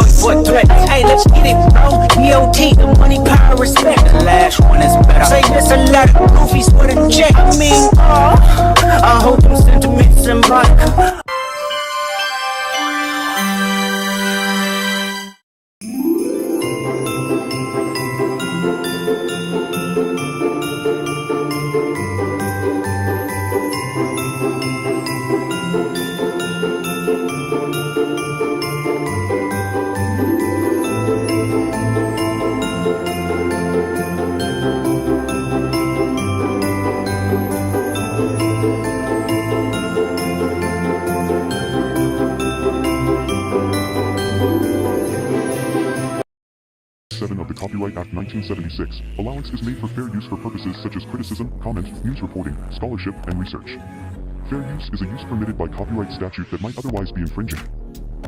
know you for a threat. Hey, let's get it, bro. DOT, the money, power, respect. The last one is better. Say this a lot of goofies for the check. I mean, I hope them sentiments symbolic. Of the Copyright Act 1976, allowance is made for fair use for purposes such as criticism, comment, news reporting, scholarship, and research. Fair use is a use permitted by copyright statute that might otherwise be infringing.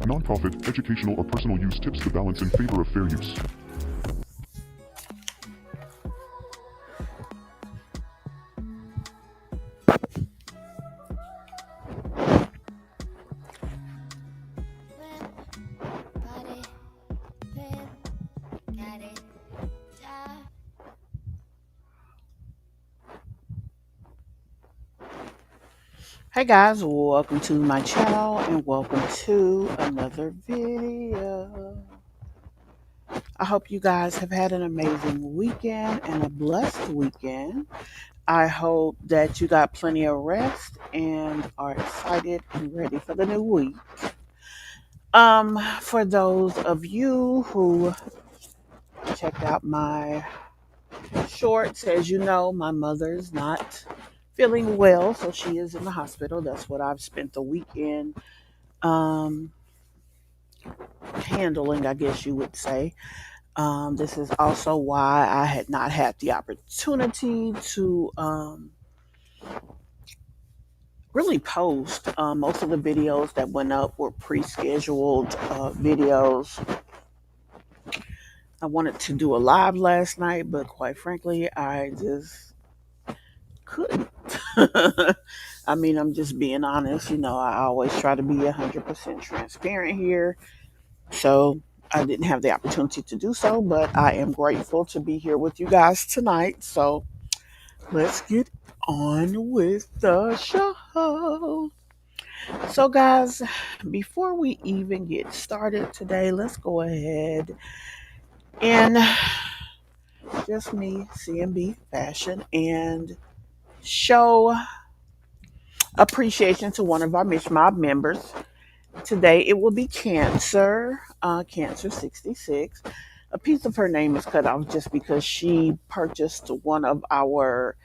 Non-profit, educational, or personal use tips the balance in favor of fair use. Hey guys, welcome to my channel and welcome to another video. I hope you guys have had an amazing weekend and a blessed weekend. I hope that you got plenty of rest and are excited and ready for the new week. For those of you who checked out my shorts, as you know, my mother's not feeling well, so she is in the hospital. That's what I've spent the weekend handling, I guess you would say. This is also why I had not had the opportunity to really post. Most of the videos that went up were pre-scheduled videos. I wanted to do a live last night, but quite frankly, I just couldn't. I mean, I'm just being honest. You know, I always try to be 100% transparent here. So I didn't have the opportunity to do so, but I am grateful to be here with you guys tonight. So let's get on with the show. So guys, before we even get started today, let's go ahead and just me, CMB Fashion, and show appreciation to one of our Mitch Mob members. Today it will be Cancer, Cancer 66. A piece of her name is cut off just because she purchased one of our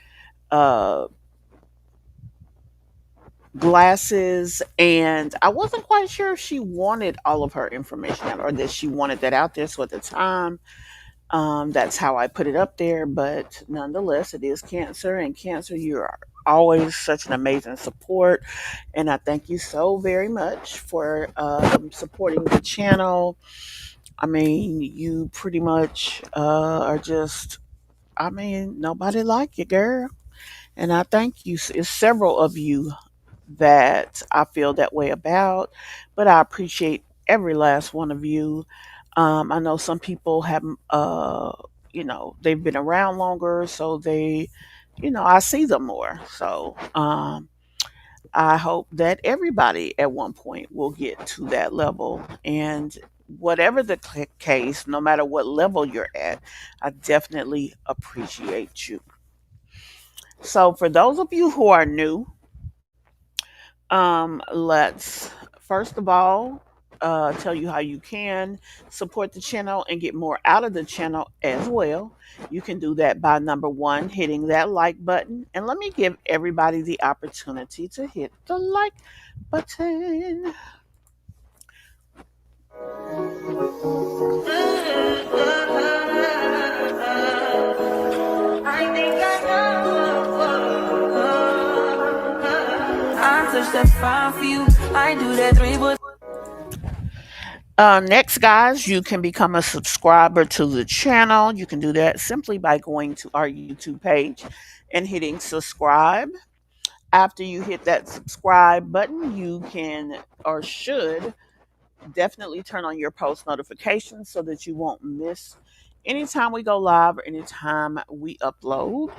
glasses, and I wasn't quite sure if she wanted all of her information out or that she wanted that out there. So at the time, that's how I put it up there. But nonetheless, it is Cancer, and Cancer, you are always such an amazing support, and I thank you so very much for supporting the channel. I mean, you pretty much are just, I mean, nobody like you, girl, and I thank you. It's several of you that I feel that way about, but I appreciate every last one of you. I know some people have, they've been around longer, so they, I see them more. So I hope that everybody at one point will get to that level. And whatever the case, no matter what level you're at, I definitely appreciate you. So for those of you who are new, let's first of all tell you how you can support the channel and get more out of the channel as well. You can do that by number one, hitting that like button. And let me give everybody the opportunity to hit the like button. I think I know. I touch that fine for you. I do that three, but next, guys, you can become a subscriber to the channel. You can do that simply by going to our YouTube page and hitting subscribe. After you hit that subscribe button, you can or should Definitely turn on your post notifications so that you won't miss anytime we go live or anytime we upload.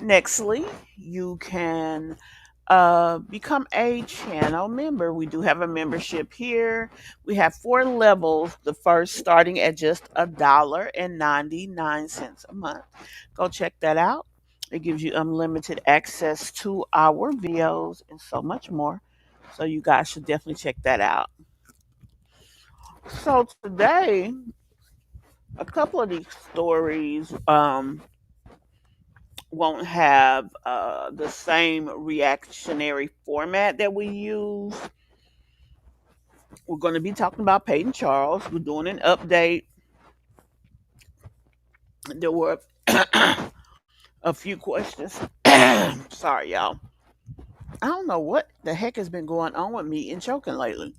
Nextly, you can become a channel member. We do have a membership here. We have 4 levels. The first starting at just $1.99 a month. Go check that out. It gives you unlimited access to our videos and so much more. So you guys should definitely check that out. So today, a couple of these stories won't have the same reactionary format that we use. We're going to be talking about Peyton Charles. We're doing an update. There were a few questions. Sorry, y'all. I don't know what the heck has been going on with me and choking lately.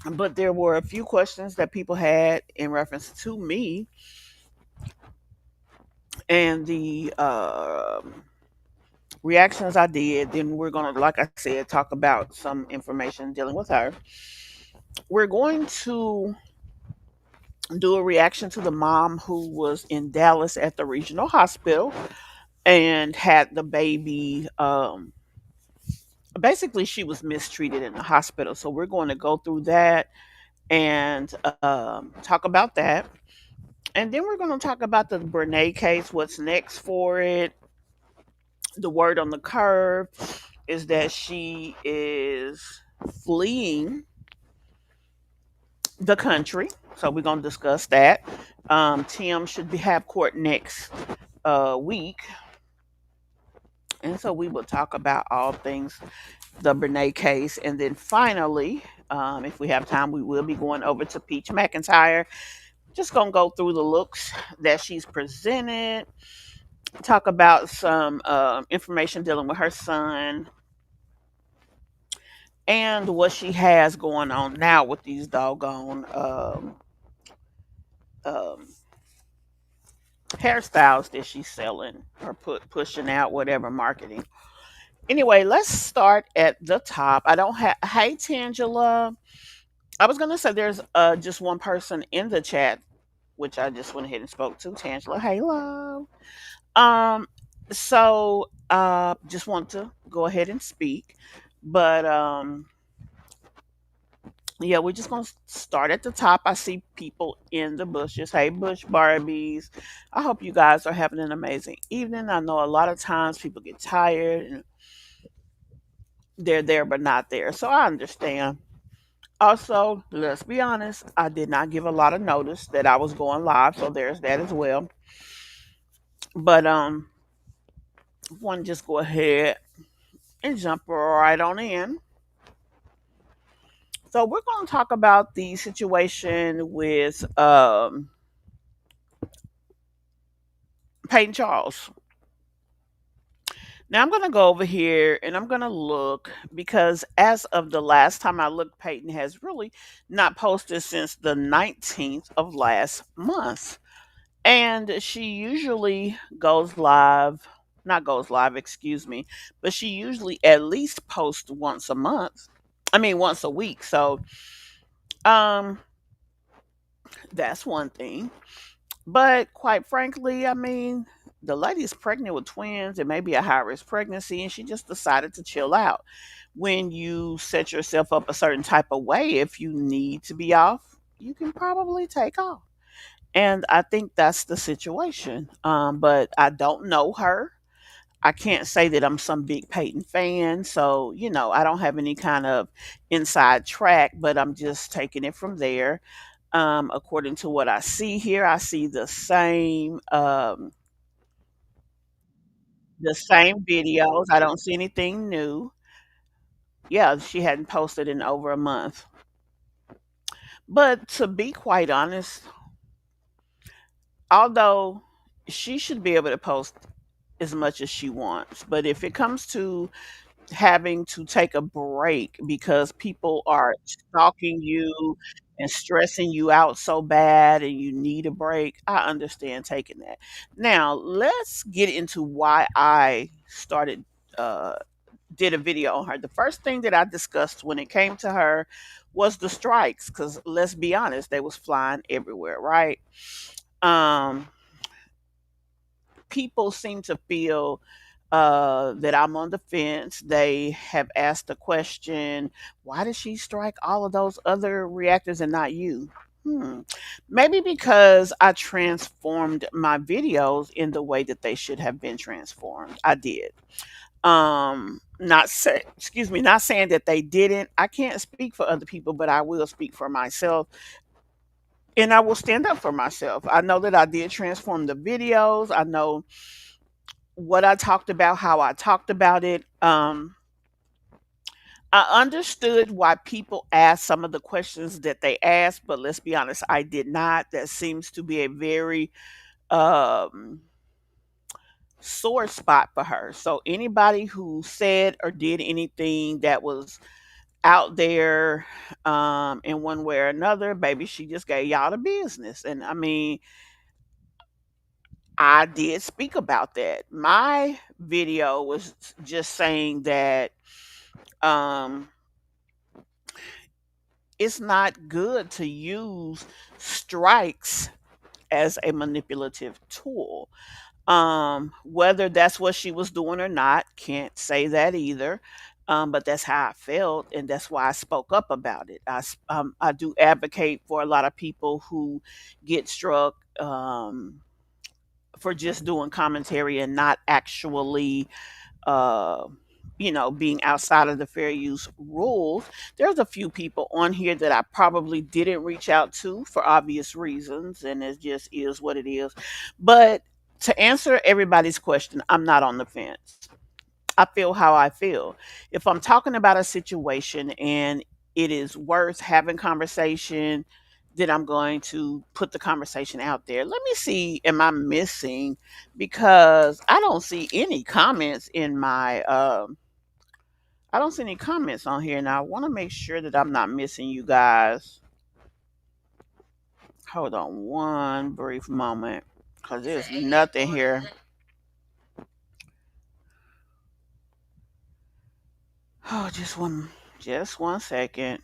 But there were a few questions that people had in reference to me and the reactions I did. Then we're going to, like I said, talk about some information dealing with her. We're going to do a reaction to the mom who was in Dallas at the regional hospital and had the baby. Basically, she was mistreated in the hospital. So we're going to go through that and talk about that. And then we're going to talk about the Bday case, what's next for it. The word on the curve is that she is fleeing the country. So we're going to discuss that. Tim should have court next week. And so we will talk about all things the Bday case. And then finally, if we have time, we will be going over to Peach McIntyre. Just going to go through the looks that she's presented, talk about some information dealing with her son, and what she has going on now with these doggone um, hairstyles that she's selling or pushing out, whatever marketing. Anyway, let's start at the top. I don't have. Hey, Tangela. I was gonna say there's just one person in the chat, which I just went ahead and spoke to. Tangela, hey, love. Um, so just want to go ahead and speak, but yeah, we're just gonna start at the top. I see people in the bushes. Hey, Bush Barbies. I hope you guys are having an amazing evening. I know a lot of times people get tired and they're there but not there. So I understand. Also, let's be honest, I did not give a lot of notice that I was going live, so there's that as well. But want to just go ahead and jump right on in. So we're going to talk about the situation with Peyton Charles. Now I'm going to go over here and I'm going to look because as of the last time I looked, Peyton has really not posted since the 19th of last month. And she usually goes live, not goes live, excuse me, but she usually at least posts once a month. I mean, once a week. So, um, that's one thing. But quite frankly, I mean, the lady is pregnant with twins. It may be a high risk pregnancy, and she just decided to chill out. When you set yourself up a certain type of way, if you need to be off, you can probably take off. And I think that's the situation. But I don't know her. I can't say that I'm some big Peyton fan. So, I don't have any kind of inside track, but I'm just taking it from there. According to what I see here, I see the same videos. I don't see anything new. Yeah, she hadn't posted in over a month. But to be quite honest, although she should be able to post as much as she wants, but if it comes to having to take a break because people are stalking you and stressing you out so bad and you need a break, I understand taking that. Now, let's get into why I started uh, did a video on her. The first thing that I discussed when it came to her was the strikes, because let's be honest, they was flying everywhere, right? Um, People seem to feel that I'm on the fence. They have asked the question, why did she strike all of those other reactors and not you? Hmm. Maybe because I transformed my videos in the way that they should have been transformed. I did. Not say, excuse me, not saying that they didn't. I can't speak for other people, but I will speak for myself, and I will stand up for myself. I know that I did transform the videos. I know what I talked about, how I talked about it. I understood why people asked some of the questions that they asked, but let's be honest, I did not. That seems to be a very um, sore spot for her. So anybody who said or did anything that was out there in one way or another, baby, she just gave y'all the business. And I mean, I did speak about that. My video was just saying that um, it's not good to use strikes as a manipulative tool. Whether that's what she was doing or not, can't say that either. But that's how I felt, and that's why I spoke up about it. I do advocate for a lot of people who get struck for just doing commentary and not actually uh, being outside of the fair use rules. There's a few people on here that I probably didn't reach out to for obvious reasons, and it just is what it is. But to answer everybody's question, I'm not on the fence. I feel how I feel. If I'm talking about a situation and it is worth having conversation, then I'm going to put the conversation out there. Let me see, am I missing? Because I don't see any comments on here. Now I want to make sure that I'm not missing you guys. Hold on one brief moment, because there's nothing here. Oh, just one second.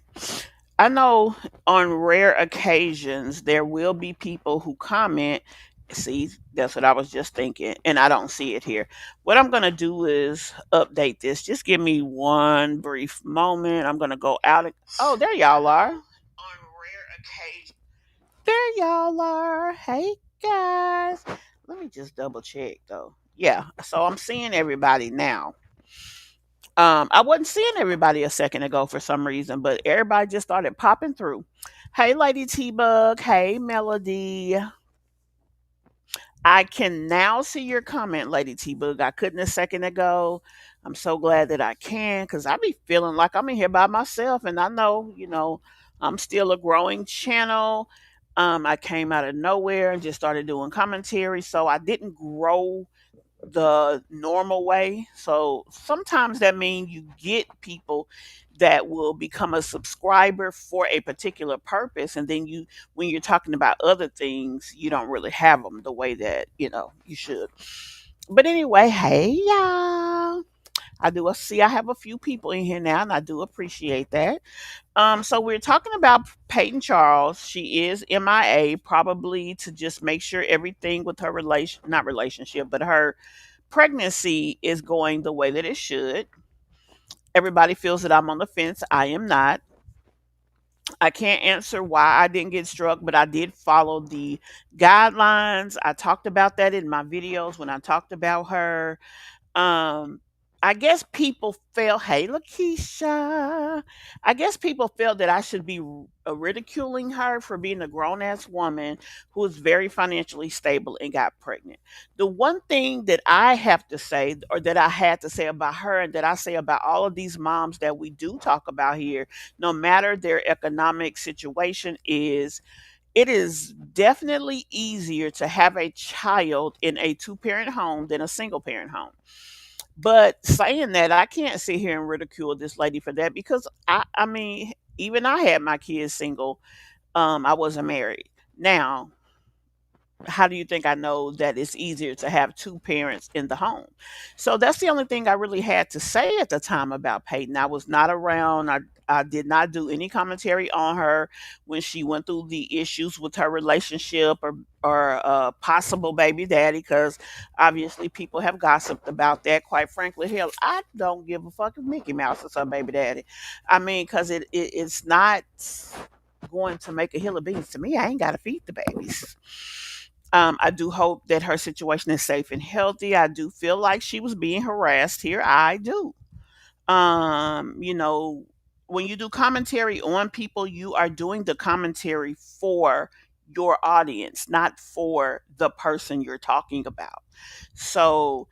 I know on rare occasions there will be people who comment. See, that's what I was just thinking, and I don't see it here. What I'm going to do is update this. Just give me one brief moment. I'm going to go out. Oh, there y'all are. On rare occasions. There y'all are. Hey, guys. Let me just double check, though. Yeah, so I'm seeing everybody now. I wasn't seeing everybody a second ago for some reason, but everybody just started popping through. Hey, Lady T Bug. Hey, Melody. I can now see your comment, Lady T Bug. I couldn't a second ago. I'm so glad that I can, because I be feeling like I'm in here by myself, and I know, I'm still a growing channel. I came out of nowhere and just started doing commentary, so I didn't grow the normal way. So sometimes that means you get people that will become a subscriber for a particular purpose, and then when you're talking about other things, you don't really have them the way that you should. But anyway, hey y'all. I see I have a few people in here now, and I do appreciate that. So we're talking about Peyton Charles. She is MIA, probably to just make sure everything with her not relationship, but her pregnancy is going the way that it should. Everybody feels that I'm on the fence. I am not. I can't answer why I didn't get struck, but I did follow the guidelines. I talked about that in my videos when I talked about her. um I guess people felt, hey Lakeisha, I guess people felt that I should be ridiculing her for being a grown ass woman who is very financially stable and got pregnant. The one thing that I have to say, or that I had to say about her, and that I say about all of these moms that we do talk about here, no matter their economic situation, is it is definitely easier to have a child in a two-parent home than a single parent home. But saying that, I can't sit here and ridicule this lady for that, because I mean, even I had my kids single. I wasn't married. Now, how do you think I know that it's easier to have two parents in the home? So that's the only thing I really had to say at the time about Peyton. I was not around. I did not do any commentary on her when she went through the issues with her relationship or possible baby daddy, because obviously people have gossiped about that. Quite frankly, hell, I don't give a fuck if Mickey Mouse is her baby daddy. I mean, because it's not going to make a hill of beans to me. I ain't got to feed the babies. I do hope that her situation is safe and healthy. I do feel like she was being harassed here. I do. You know, when you do commentary on people, you are doing the commentary for your audience, not for the person you're talking about. So,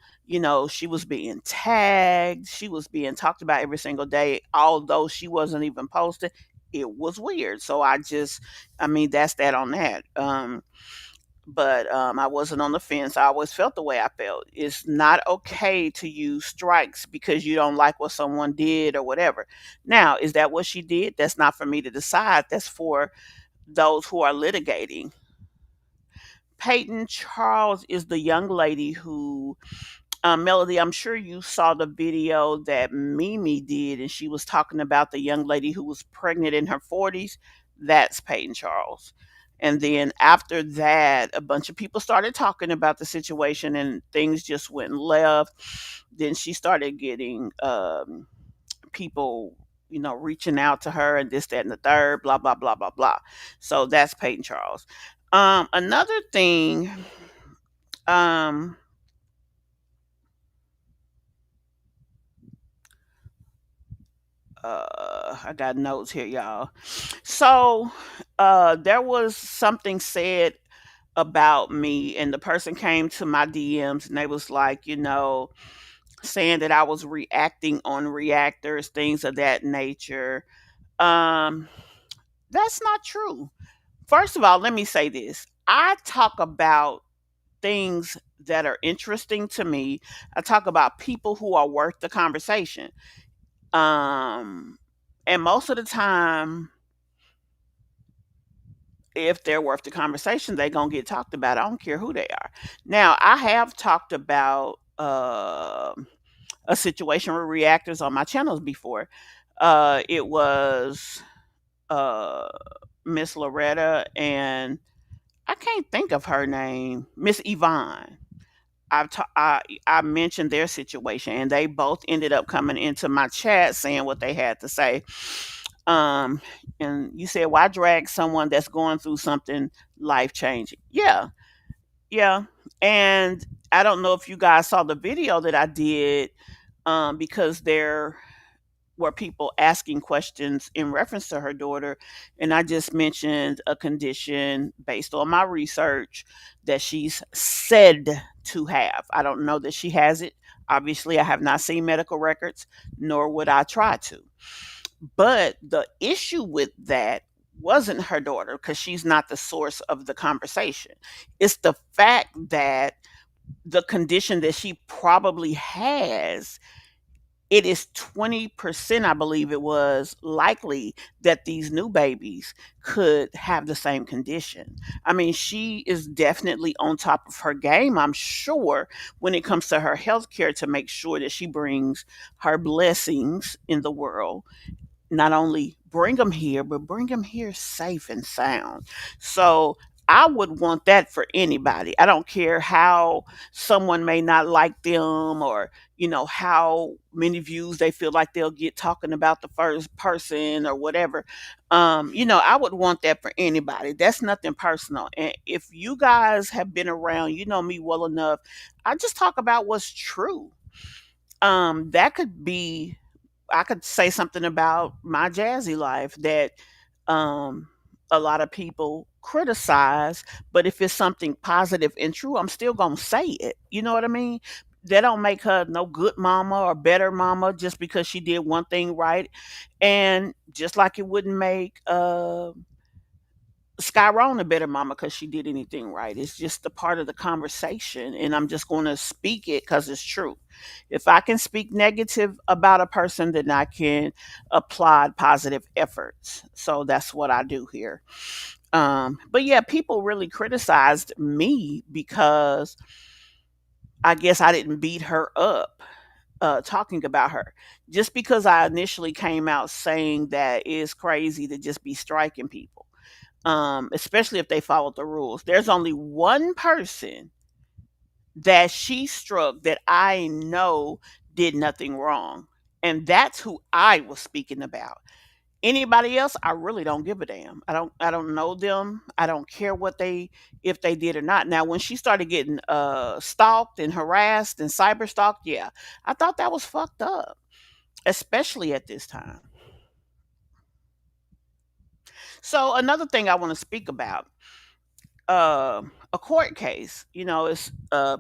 she was being tagged, she was being talked about every single day, although she wasn't even posted. It was weird. So I mean, that's that on that. But I wasn't on the fence. I always felt the way I felt. It's not okay to use strikes because you don't like what someone did or whatever. Now, is that what she did? That's not for me to decide. That's for those who are litigating. Peyton Charles is the young lady who, Melody, I'm sure you saw the video that Mimi did, and she was talking about the young lady who was pregnant in her 40s. That's Peyton Charles. And then after that, a bunch of people started talking about the situation, and things just went left. Then she started getting people, reaching out to her and this, that, and the third, blah, blah, blah, blah, blah. So that's Peyton Charles. Another thing, um, I got notes here, y'all. So, there was something said about me, and the person came to my DMs and they was like, saying that I was reacting on reactors, things of that nature. Um, that's not true. First of all, let me say this. I talk about things that are interesting to me. I talk about people who are worth the conversation. Um, and most of the time, if they're worth the conversation, they're gonna get talked about. I don't care who they are. Now, I have talked about a situation with reactors on my channels before. It was uh, Miss Loretta and I can't think of her name, Miss Yvonne. I mentioned their situation, and they both ended up coming into my chat saying what they had to say. Um, and you said, why drag someone that's going through something life changing? Yeah, yeah. And I don't know if you guys saw the video that I did, because there were people asking questions in reference to her daughter. And I just mentioned a condition based on my research that she's said to have. I don't know that she has it. Obviously, I have not seen medical records, nor would I try to. But the issue with that wasn't her daughter because she's not the source of the conversation. It's the fact that the condition that she probably has, it is 20%, I believe it was, likely that these new babies could have the same condition. I mean, she is definitely on top of her game, I'm sure, when it comes to her health care to make sure that she brings her blessings in the world, not only bring them here, but bring them here safe and sound. So I would want that for anybody. I don't care how someone may not like them or, how many views they feel like they'll get talking about the first person or whatever. I would want that for anybody. That's nothing personal. And if you guys have been around, you know me well enough, I just talk about what's true. That could be, I could say something about my jazzy life that um, a lot of people criticize, but if it's something positive and true, I'm still gonna say it. You know what I mean? That don't make her no good mama or better mama just because she did one thing right, and just like it wouldn't make Skyron a better mama because she did anything right. It's just a part of the conversation, and I'm just going to speak it because it's true. If I can speak negative about a person, then I can apply positive efforts. So that's what I do here. But yeah, people really criticized me because I guess I didn't beat her up talking about her. Just because I initially came out saying that it's crazy to just be striking people, especially if they followed the rules. There's only one person that she struck that I know did nothing wrong. And that's who I was speaking about. Anybody else, I really don't give a damn. I don't know them. I don't care what they if they did or not. Now when she started getting stalked and harassed and cyber stalked, yeah. I thought that was fucked up, especially at this time. So another thing I want to speak about, a court case. It's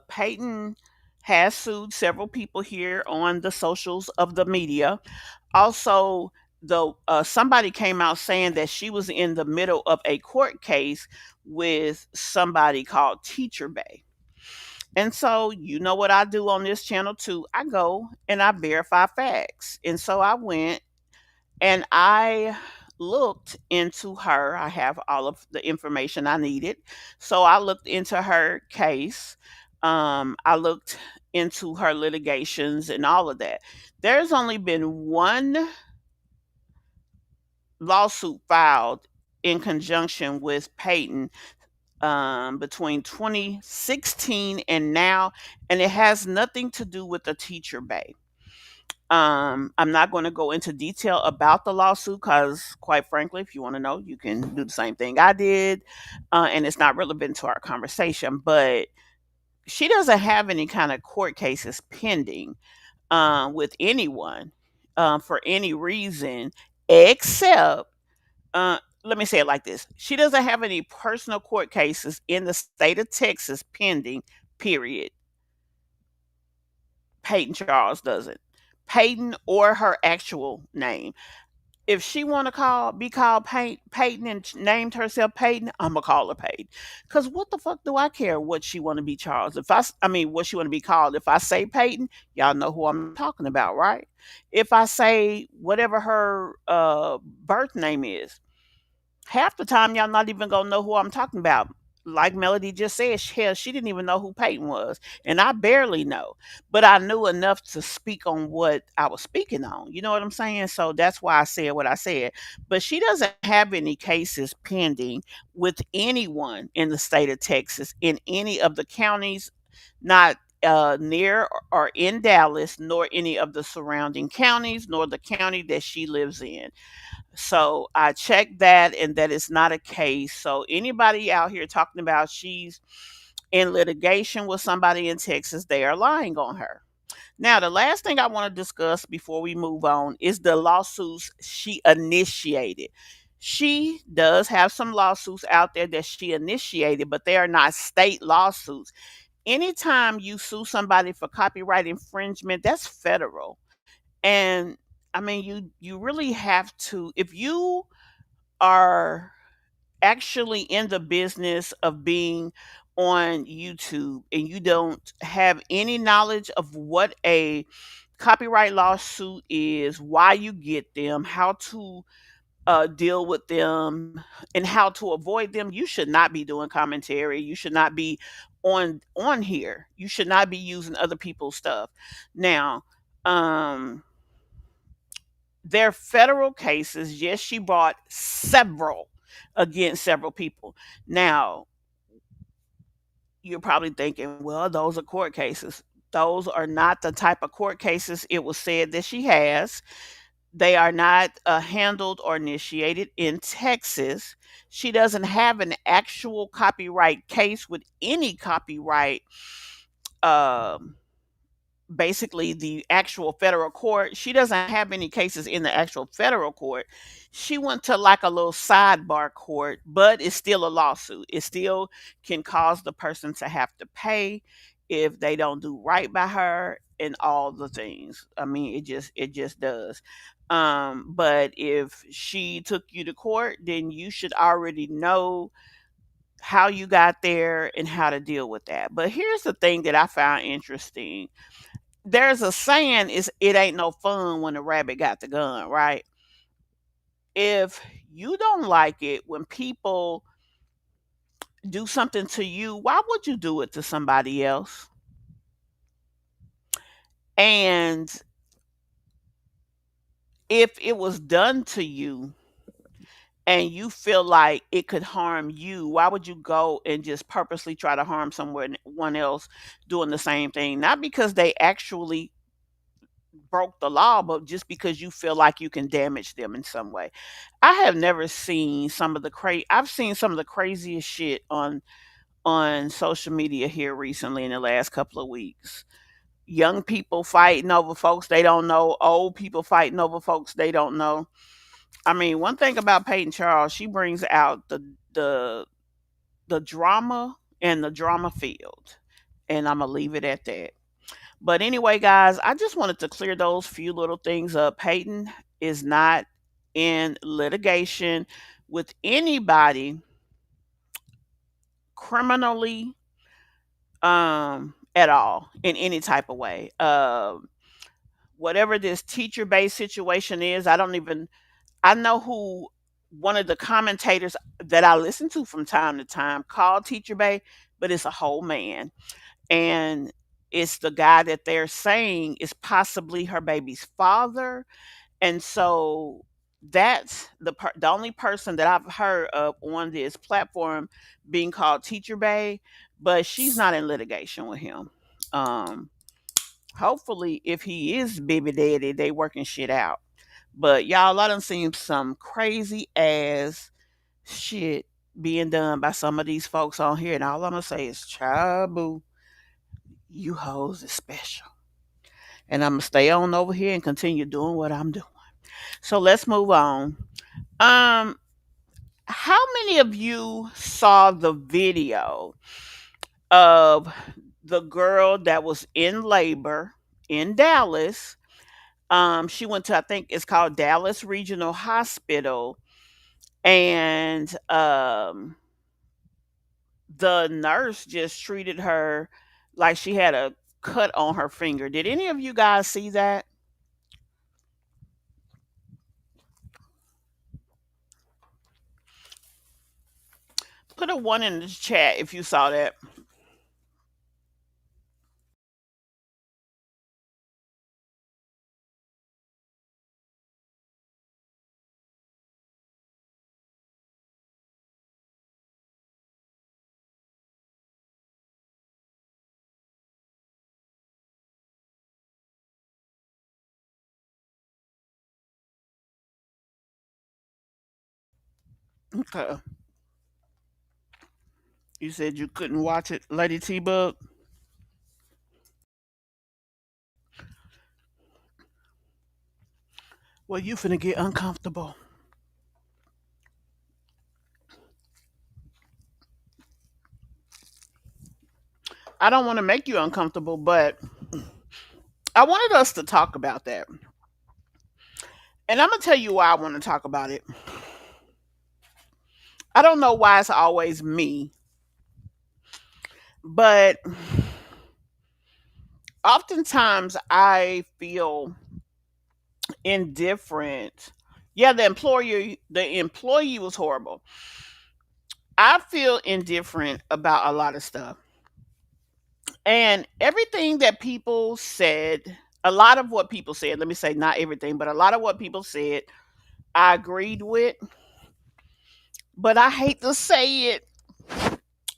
Peyton has sued several people here on the socials of the media. Also, the somebody came out saying that she was in the middle of a court case with somebody called Teacher Bay. And so, you know what I do on this channel too? I go and I verify facts. And so I went and I looked into her. I have all of the information I needed. So I looked into her case. I looked into her litigations and all of that. There's only been one lawsuit filed in conjunction with Peyton between 2016 and now, and it has nothing to do with the Teacher Bay. I'm not going to go into detail about the lawsuit because, quite frankly, if you want to know, you can do the same thing I did, and it's not relevant to our conversation. But she doesn't have any kind of court cases pending with anyone for any reason except, let me say it like this: she doesn't have any personal court cases in the state of Texas pending. Period. Peyton Charles doesn't. Peyton or her actual name. If she want to be called Peyton and named herself Peyton, I'm gonna call her Peyton. Cause what the fuck do I care what she want to be Charles? I mean, what she want to be called. If I say Peyton, y'all know who I'm talking about, right? If I say whatever her birth name is, half the time y'all not even gonna know who I'm talking about. Like Melody just said, hell, she didn't even know who Peyton was, and I barely know, but I knew enough to speak on what I was speaking on. You know what I'm saying? So that's why I said what I said. But she doesn't have any cases pending with anyone in the state of Texas in any of the counties, not near or in Dallas, nor any of the surrounding counties, nor the county that she lives in. So I checked that, and that is not a case. So anybody out here talking about she's in litigation with somebody in Texas, they are lying on her. Now, the last thing I want to discuss before we move on is the lawsuits she initiated. She does have some lawsuits out there that she initiated, but they are not state lawsuits. Anytime you sue somebody for copyright infringement, that's federal. And I mean, you really have to, if you are actually in the business of being on YouTube and you don't have any knowledge of what a copyright lawsuit is, why you get them, how to deal with them, and how to avoid them, you should not be doing commentary. You should not be on here. You should not be using other people's stuff. Now, um, they're federal cases. Yes, she brought several against several people. Now, you're probably thinking, well, those are court cases. Those are not the type of court cases it was said that she has. They are not handled or initiated in Texas. She doesn't have an actual copyright case with any copyright, um, basically the actual federal court. She doesn't have any cases in the actual federal court. She went to like a little sidebar court, but it's still a lawsuit. It still can cause the person to have to pay if they don't do right by her and all the things. I mean, it just does. But if she took you to court, then you should already know how you got there and how to deal with that. But here's the thing that I found interesting. There's a saying, is it ain't no fun when the rabbit got the gun, right? If you don't like it when people do something to you, why would you do it to somebody else? And if it was done to you and you feel like it could harm you, why would you go and just purposely try to harm someone else doing the same thing? Not because they actually broke the law, but just because you feel like you can damage them in some way. I have never seen some of the I've seen some of the craziest shit on social media here recently in the last couple of weeks. Young people fighting over folks they don't know, old people fighting over folks they don't know. I mean, one thing about Peyton Charles, she brings out the the drama and the drama field. And I'm gonna leave it at that. But anyway, guys, I just wanted to clear those few little things up. Peyton is not in litigation with anybody criminally at all in any type of way. Whatever this teacher based situation is, I know who one of the commentators that I listen to from time to time called Teacher Bay, but it's a whole man. And it's the guy that they're saying is possibly her baby's father. And so that's the only person that I've heard of on this platform being called Teacher Bay, but she's not in litigation with him. Um, Hopefully, if he is baby daddy, they working shit out. But y'all, I done seen some crazy ass shit being done by some of these folks on here, and all I'm gonna say is, child boo, you hoes is special. And I'm gonna stay on over here and continue doing what I'm doing. So let's move on. Um, how many of you saw the video of the girl that was in labor in Dallas? She went to, I think it's called Dallas Regional Hospital, and the nurse just treated her like she had a cut on her finger. Did any of you guys see that? Put a one in the chat if you saw that. Okay. You said you couldn't watch it, Lady T Bug. Well, you finna get uncomfortable. I don't want to make you uncomfortable, but I wanted us to talk about that. And I'm gonna tell you why I want to talk about it. I don't know why it's always me, but oftentimes I feel indifferent. Yeah, the employee was horrible. I feel indifferent about a lot of stuff. And everything that people said, a lot of what people said, let me say not everything, but a lot of what people said, I agreed with. But I hate to say it,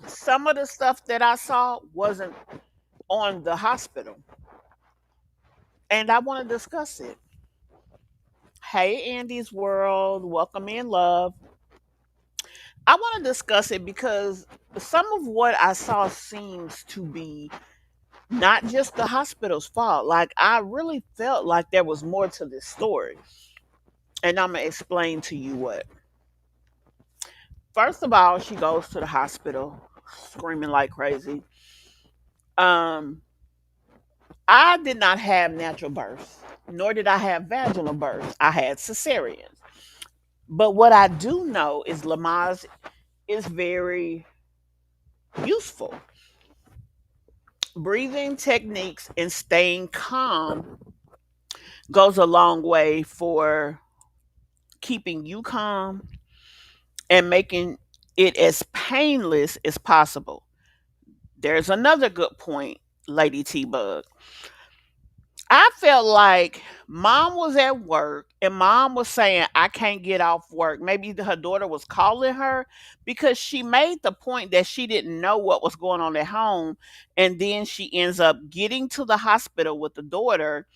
some of the stuff that I saw wasn't on the hospital. And I want to discuss it. Hey, Andy's World, welcome in, love. I want to discuss it because some of what I saw seems to be not just the hospital's fault. Like, I really felt like there was more to this story. And I'm going to explain to you what. First of all, she goes to the hospital screaming like crazy. Um, I did not have natural births, nor did I have vaginal births. I had cesareans. But what I do know is Lamaze is very useful. Breathing techniques and staying calm goes a long way for keeping you calm and making it as painless as possible. There's another good point, Lady T Bug. I felt like mom was at work and mom was saying, I can't get off work. Maybe her daughter was calling her because she made the point that she didn't know what was going on at home. And then she ends up getting to the hospital with the daughter,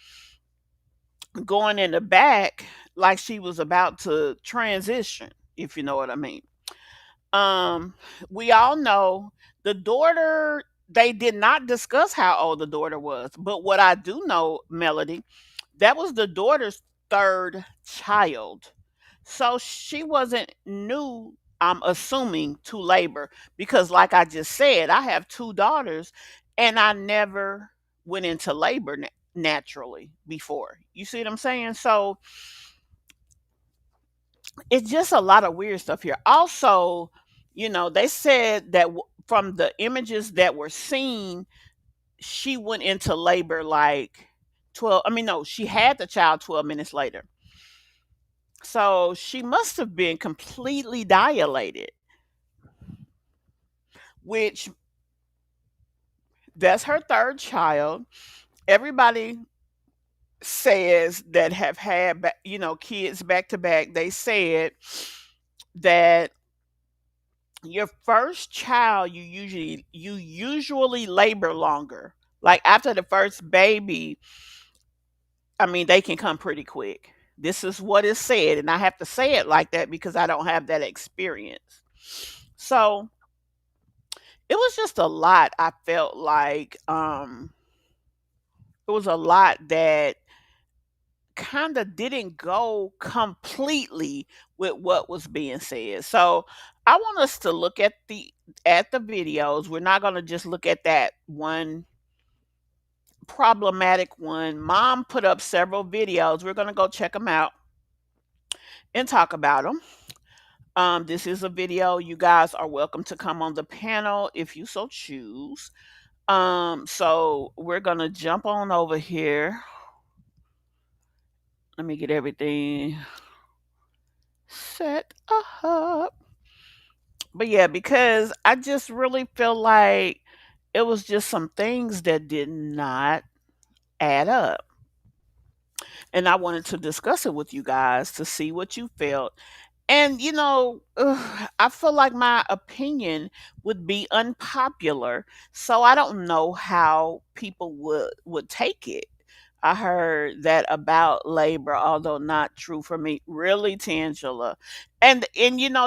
going in the back like she was about to transition, if you know what I mean. Um, we all know the daughter, they did not discuss how old the daughter was. But what I do know, Melody, that was the daughter's third child. So she wasn't new, I'm assuming, to labor because, like I just said, I have two daughters and I never went into labor naturally before. You see what I'm saying? So it's just a lot of weird stuff here. Also, they said that from the images that were seen, she went into labor like 12, I mean, no, she had the child 12 minutes later. So she must have been completely dilated, which that's her third child. Everybody says that have had, kids back to back, they said that your first child you usually labor longer. Like after the first baby, I mean, they can come pretty quick. This is what is said, and I have to say it like that because I don't have that experience. So it was just a lot. I felt like it was a lot that kind of didn't go completely with what was being said. So I want us to look at the videos. We're not going to just look at that one problematic one. Mom put up several videos. We're going to go check them out and talk about them. This is a video. You guys are welcome to come on the panel if you so choose. So we're gonna jump on over here. Let me get everything set up. But yeah, because I just really feel like it was just some things that did not add up. And I wanted to discuss it with you guys to see what you felt. And I feel like my opinion would be unpopular, so I don't know how people would take it. I heard that about labor, although not true for me. Really, Tangela, and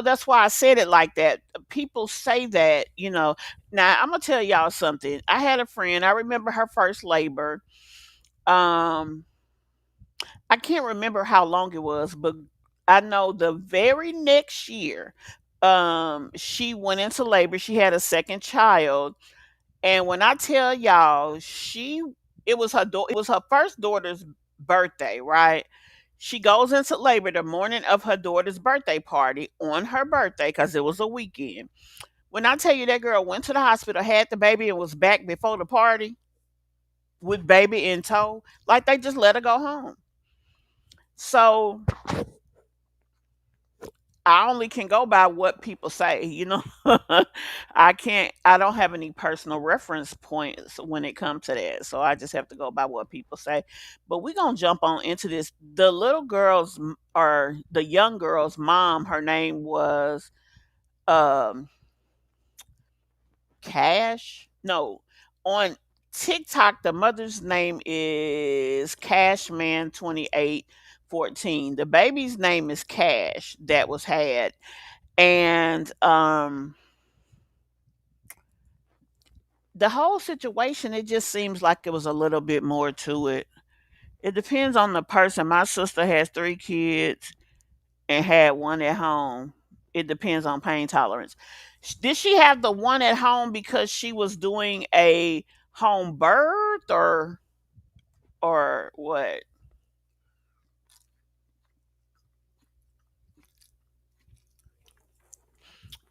that's why I said it like that. People say that. Now I'm gonna tell y'all something. I had a friend. I remember her first labor. Um, I can't remember how long it was, but I know the very next year, she went into labor. She had a second child, and when I tell y'all, it was her first daughter's birthday, right? She goes into labor the morning of her daughter's birthday party on her birthday because it was a weekend. When I tell you that girl went to the hospital, had the baby, and was back before the party with baby in tow, like they just let her go home. So I only can go by what people say. I don't have any personal reference points when it comes to that. So I just have to go by what people say. But we're going to jump on into this. The little girl's or the young girl's mom, her name was um Cash. No, on TikTok, the mother's name is Cashman2814. The baby's name is Cash that was had. And the whole situation, it just seems like it was a little bit more to it. It depends on the person. My sister has three kids and had one at home. It depends on pain tolerance. Did she have the one at home because she was doing a home birth or what?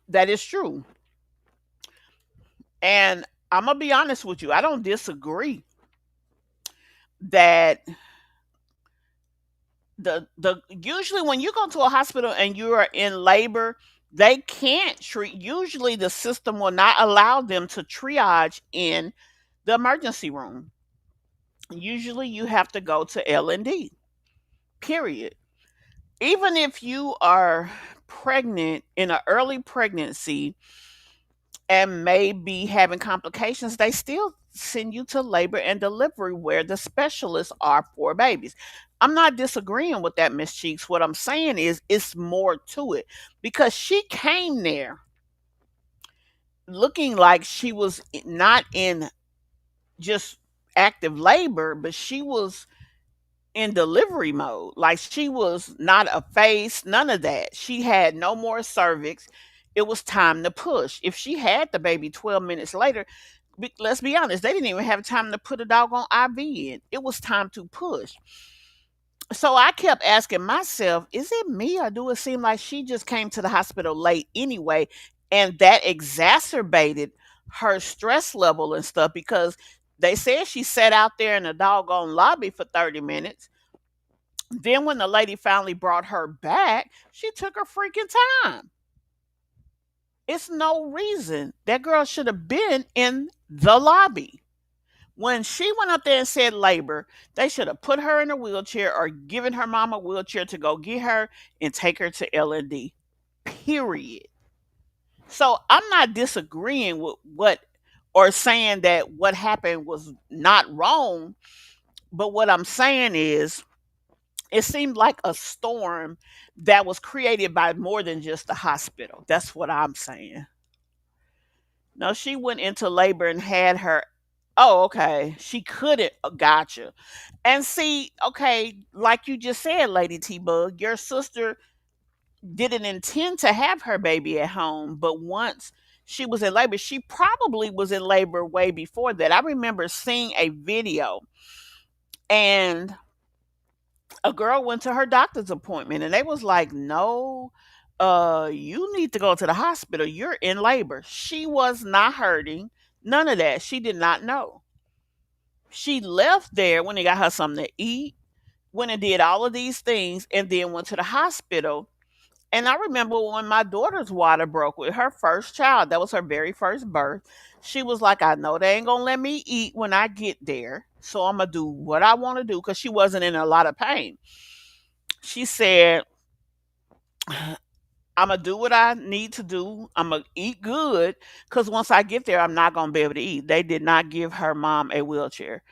That is true. And I'm gonna be honest with you. I don't disagree that the usually when you go to a hospital and you are in labor, They can't treat, usually the system will not allow them to triage in the emergency room. Usually you have to go to L&D. Period. Even if you are pregnant in an early pregnancy and may be having complications, they still send you to labor and delivery where the specialists are for babies. I'm not disagreeing with that, Miss Cheeks. What I'm saying is it's more to it because she came there looking like she was not in just active labor, but she was in delivery mode. Like she was not a face, none of that. She had no more cervix. It was time to push. If she had the baby 12 minutes later, let's be honest, they didn't even have time to put a doggone IV in. It was time to push. So I kept asking myself, is it me or do it seem like she just came to the hospital late anyway? And that exacerbated her stress level and stuff because they said she sat out there in the doggone lobby for 30 minutes. Then when the lady finally brought her back, she took her freaking time. It's no reason that girl should have been in the lobby. When she went up there and said labor, they should have put her in a wheelchair or given her mom a wheelchair to go get her and take her to L&D. Period. So I'm not disagreeing with what or saying that what happened was not wrong, but what I'm saying is it seemed like a storm that was created by more than just the hospital. That's what I'm saying. No, she went into labor and had her. Oh, okay. She couldn't. Gotcha. And see, okay, like you just said, Lady T Bug, your sister didn't intend to have her baby at home, but once she was in labor, she probably was in labor way before that. I remember seeing a video and a girl went to her doctor's appointment and they was like, no, you need to go to the hospital. You're in labor. She was not hurting. None of that. She did not know. She left there when they got her something to eat, went and did all of these things, and then went to the hospital. And I remember when my daughter's water broke with her first child, that was her very first birth. She was like, I know they ain't gonna let me eat when I get there. So I'm gonna do what I want to do because she wasn't in a lot of pain. She said, I'm gonna do what I need to do. I'm gonna eat good because once I get there, I'm not gonna be able to eat. They did not give her mom a wheelchair.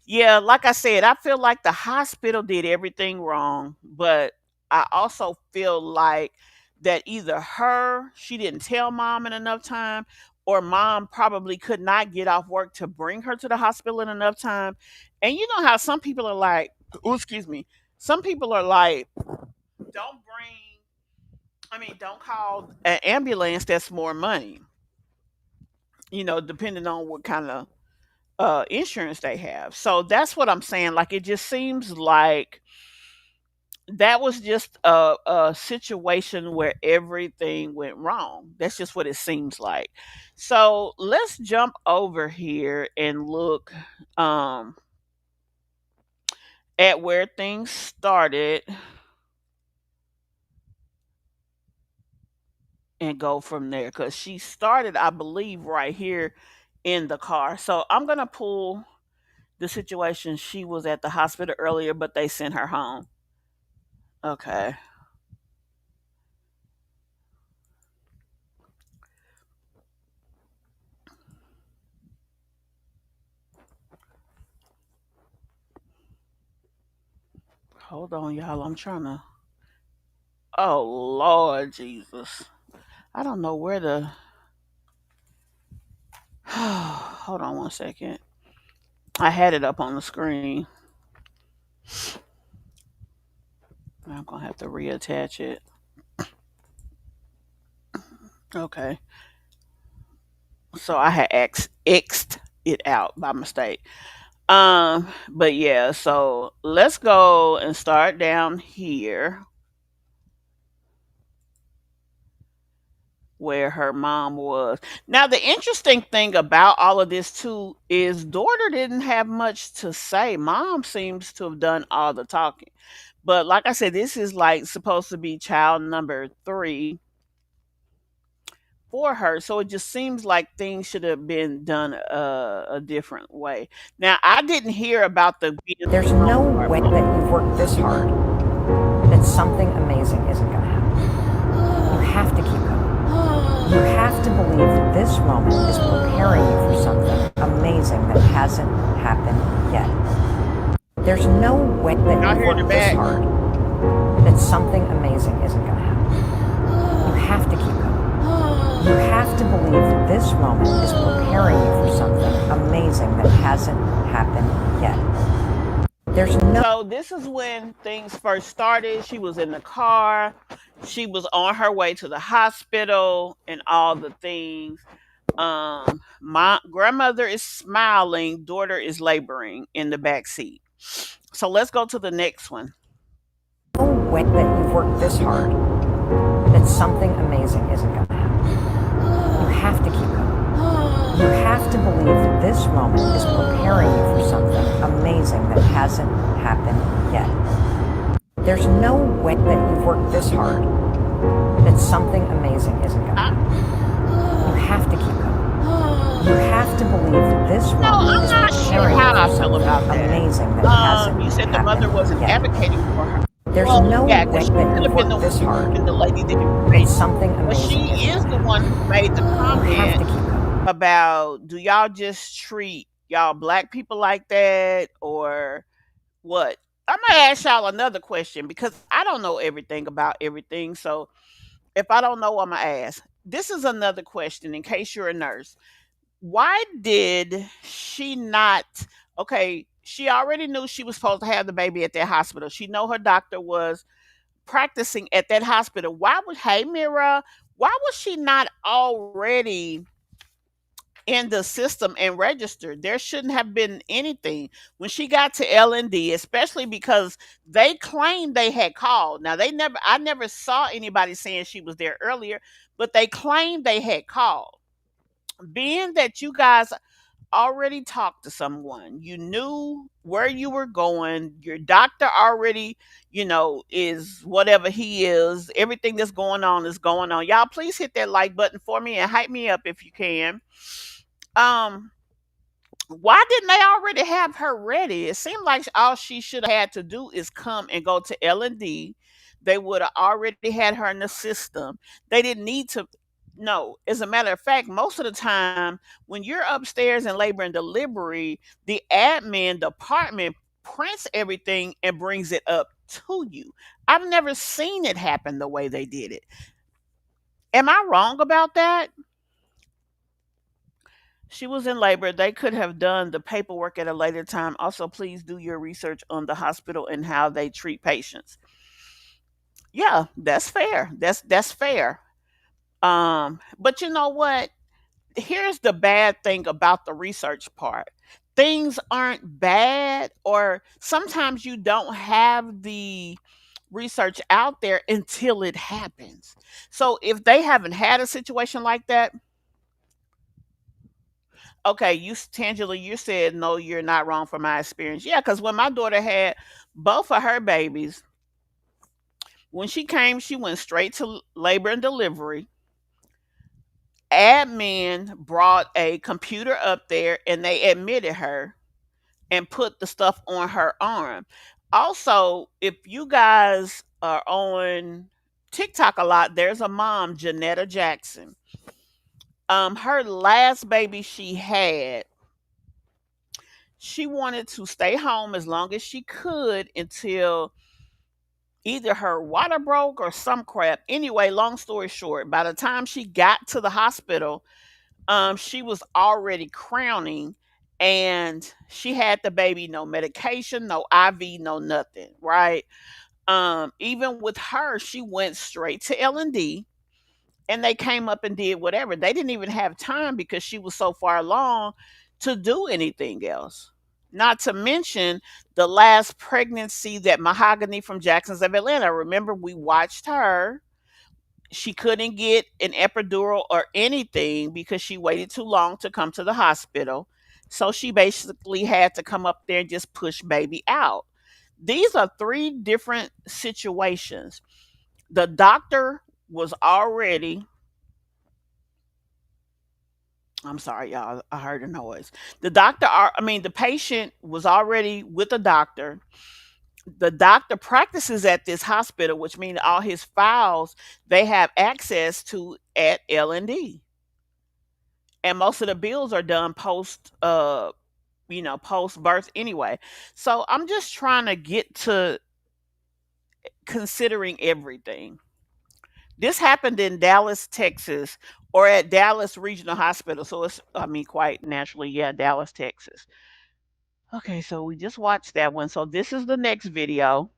Yeah, like I said, I feel like the hospital did everything wrong, but I also feel like that either she didn't tell mom in enough time, or mom probably could not get off work to bring her to the hospital in enough time. And you know how some people are like, oh, excuse me, some people are like, don't don't call an ambulance, that's more money, depending on what kind of insurance they have. So that's what I'm saying. Like it just seems like that was just a situation where everything went wrong. That's just what it seems like. So let's jump over here and look um, at where things started and go from there. Because she started, I believe, right here in the car. So I'm going to pull the situation. She was at the hospital earlier, but they sent her home. Okay. Hold on, y'all. I'm trying to. Oh, Lord Jesus. I don't know where the. Hold on one second. I had it up on the screen. I'm going to have to reattach it. Okay. So I had X'd it out by mistake. But yeah, so let's go and start down here where her mom was. Now, the interesting thing about all of this too is daughter didn't have much to say. Mom seems to have done all the talking. But like I said, this is like supposed to be child number 3. for her. So it just seems like things should have been done a different way. Now, I didn't hear about the being There's thrown no part. way that you've worked this hard that something amazing isn't going to happen. You have to keep going. You have to believe that this moment is preparing you for something amazing that hasn't happened yet. There's no way that Y'all you've hear in the worked this back? hard that something amazing isn't going to happen. You have to keep going. You have to believe that this moment is preparing you for something amazing that hasn't happened yet. There's no So this is when things first started. She was in the car. She was on her way to the hospital and all the things. My grandmother is smiling, daughter is laboring in the back seat. So let's go to the next one. way that you've worked this hard that something amazing isn't going to happen. You have to keep going. You have to believe that this moment is preparing you for something amazing that hasn't happened yet. There's no way that you've worked this hard that something amazing isn't going to happen. You have to keep going. You have to believe that this No, moment I'm is not sure preparing how you I for feel about something that. amazing that hasn't You said the mother happened wasn't yet. advocating for her. There's Well, no yeah, way because she that could you've have been the worked this one hard giving the lady the that information. something But she amazing isn't is going the to one happen. who made the You have comment to keep going. about, do y'all just treat y'all black people like that or what? I'm gonna ask y'all another question because I don't know everything about everything. So if I don't know, I'm gonna ask. This is another question in case you're a nurse. Why did she not? Okay, she already knew she was supposed to have the baby at that hospital. She know her doctor was practicing at that hospital. Why would Hey Mira? Why was she not already in the system and registered? There shouldn't have been anything when she got to L&D, especially because they claimed they had called. Now I never saw anybody saying she was there earlier, but they claimed they had called. Being that you guys already talked to someone, you knew where you were going, your doctor already, is whatever he is, everything that's going on is going on. Y'all please hit that like button for me and hype me up if you can. um why didn't they already have her ready? It seemed like all she should have had to do is come and go to L&D. They would have already had her in the system. They didn't need to. No, as a matter of fact, most of the time when you're upstairs in labor and delivery, the admin department prints everything and brings it up to you. I've never seen it happen the way they did it. Am I wrong about that? She was in labor. They could have done the paperwork at a later time. Also, please do your research on the hospital and how they treat patients. Yeah, that's fair. That's fair. But you know what? Here's the bad thing about the research part. Things aren't bad, or sometimes you don't have the research out there until it happens. So if they haven't had a situation like that, okay, Tangela, you said no, you're not wrong for my experience. Yeah, because when my daughter had both of her babies, when she came, she went straight to labor and delivery. Admin brought a computer up there and they admitted her and put the stuff on her arm. Also, if you guys are on TikTok a lot, there's a mom, Janetta Jackson. Her last baby she had, she wanted to stay home as long as she could until either her water broke or some crap. Anyway, long story short, by the time she got to the hospital, she was already crowning and she had the baby, no medication, no IV, no nothing, right? Even with her, she went straight to L&D and they came up and did whatever. They didn't even have time because she was so far along to do anything else. Not to mention the last pregnancy that Mahogany from Jackson's of Atlanta. Remember, we watched her. She couldn't get an epidural or anything because she waited too long to come to the hospital. So she basically had to come up there and just push baby out. These are three different situations. The doctor was already I'm sorry, y'all. I heard a noise. The patient was already with a doctor. The doctor practices at this hospital, which means all his files they have access to at L&D. And most of the bills are done post birth anyway. So I'm just trying to get to considering everything. This happened in Dallas, Texas, or at Dallas Regional Hospital. So quite naturally, yeah, Dallas, Texas. Okay, so we just watched that one. So this is the next video.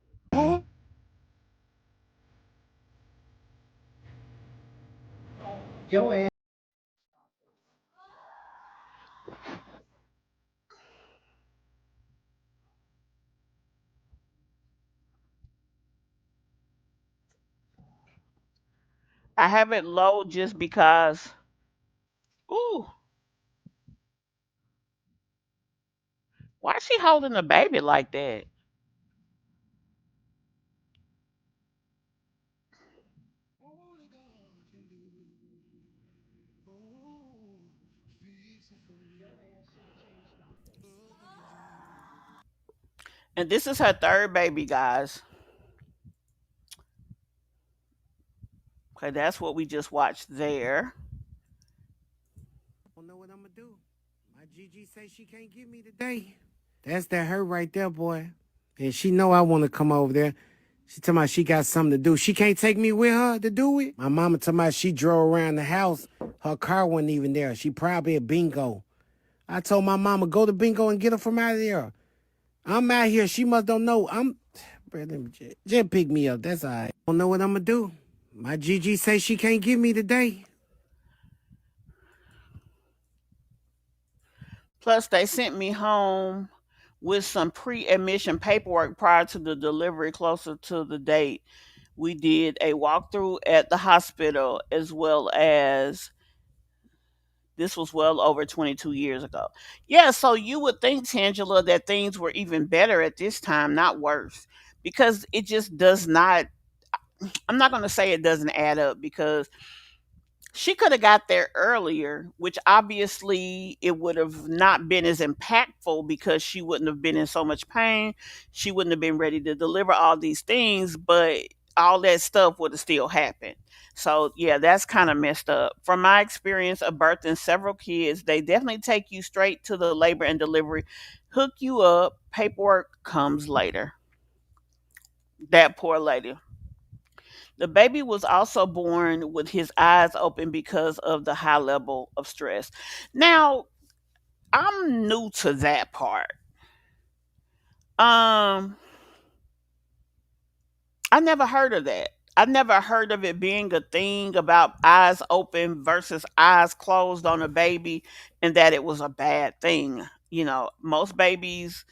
I have it low just because. Ooh, why is she holding the baby like that? And this is her third baby, guys. Okay, that's what we just watched there. Don't know what I'm gonna do. My Gigi say she can't get me today. That's that her right there, boy. And she know I want to come over there. She tell me she got something to do. She can't take me with her to do it. My mama tell me she drove around the house. Her car wasn't even there. She probably at bingo. I told my mama go to bingo and get her from out of there. I'm out here. She must don't know. Brother, just pick me up. That's all right. Don't know what I'm gonna do. My Gigi say she can't get me today. Plus, they sent me home with some pre-admission paperwork prior to the delivery closer to the date. We did a walkthrough at the hospital as well as this was well over 22 years ago. Yeah, so you would think, Tangela, that things were even better at this time, not worse, because it just does not. I'm not going to say it doesn't add up because she could have got there earlier, which obviously it would have not been as impactful because she wouldn't have been in so much pain. She wouldn't have been ready to deliver all these things, but all that stuff would have still happened. So, yeah, that's kind of messed up. From my experience of birthing several kids, they definitely take you straight to the labor and delivery, hook you up, paperwork comes later. That poor lady. The baby was also born with his eyes open because of the high level of stress. Now, I'm new to that part. Um, I never heard of that. I never heard of it being a thing about eyes open versus eyes closed on a baby and that it was a bad thing. Most babies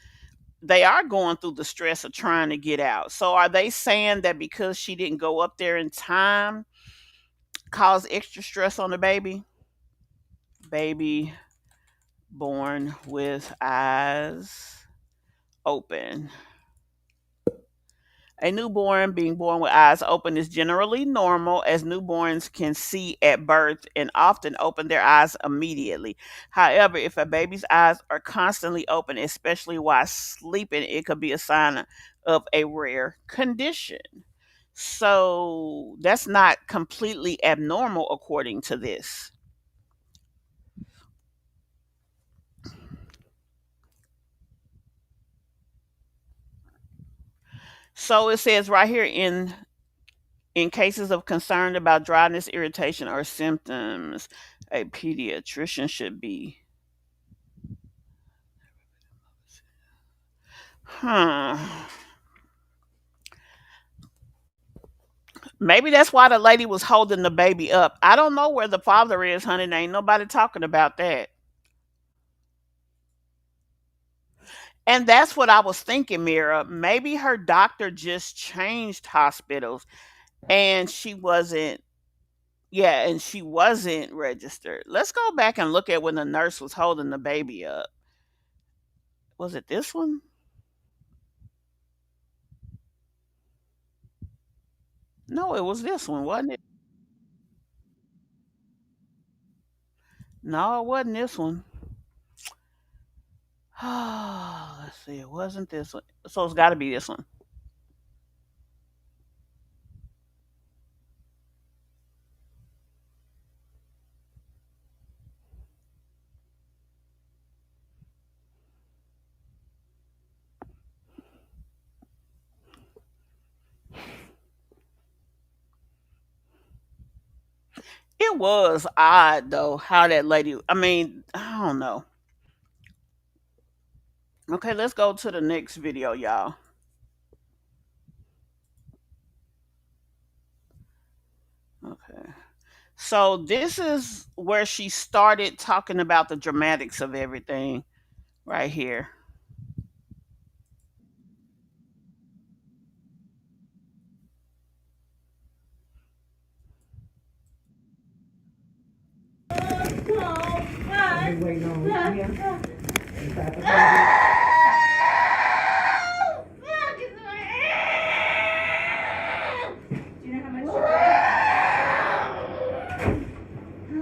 they are going through the stress of trying to get out. So are they saying that because she didn't go up there in time cause extra stress on the baby? Baby born with eyes open. A newborn being born with eyes open is generally normal as newborns can see at birth and often open their eyes immediately. However, if a baby's eyes are constantly open, especially while sleeping, it could be a sign of a rare condition. So that's not completely abnormal according to this. So it says right here in cases of concern about dryness, irritation, or symptoms, a pediatrician should be. Huh. Maybe that's why the lady was holding the baby up. I don't know where the father is, honey. There ain't nobody talking about that. And that's what I was thinking, Mira. Maybe her doctor just changed hospitals and she wasn't registered. Let's go back and look at when the nurse was holding the baby up. Was it this one? No, it was this one, wasn't it? No, it wasn't this one. Let's see. It wasn't this one. So it's got to be this one. It was odd though how that lady. I mean, I don't know. Okay, let's go to the next video, y'all. Okay. So this is where she started talking about the dramatics of everything right here.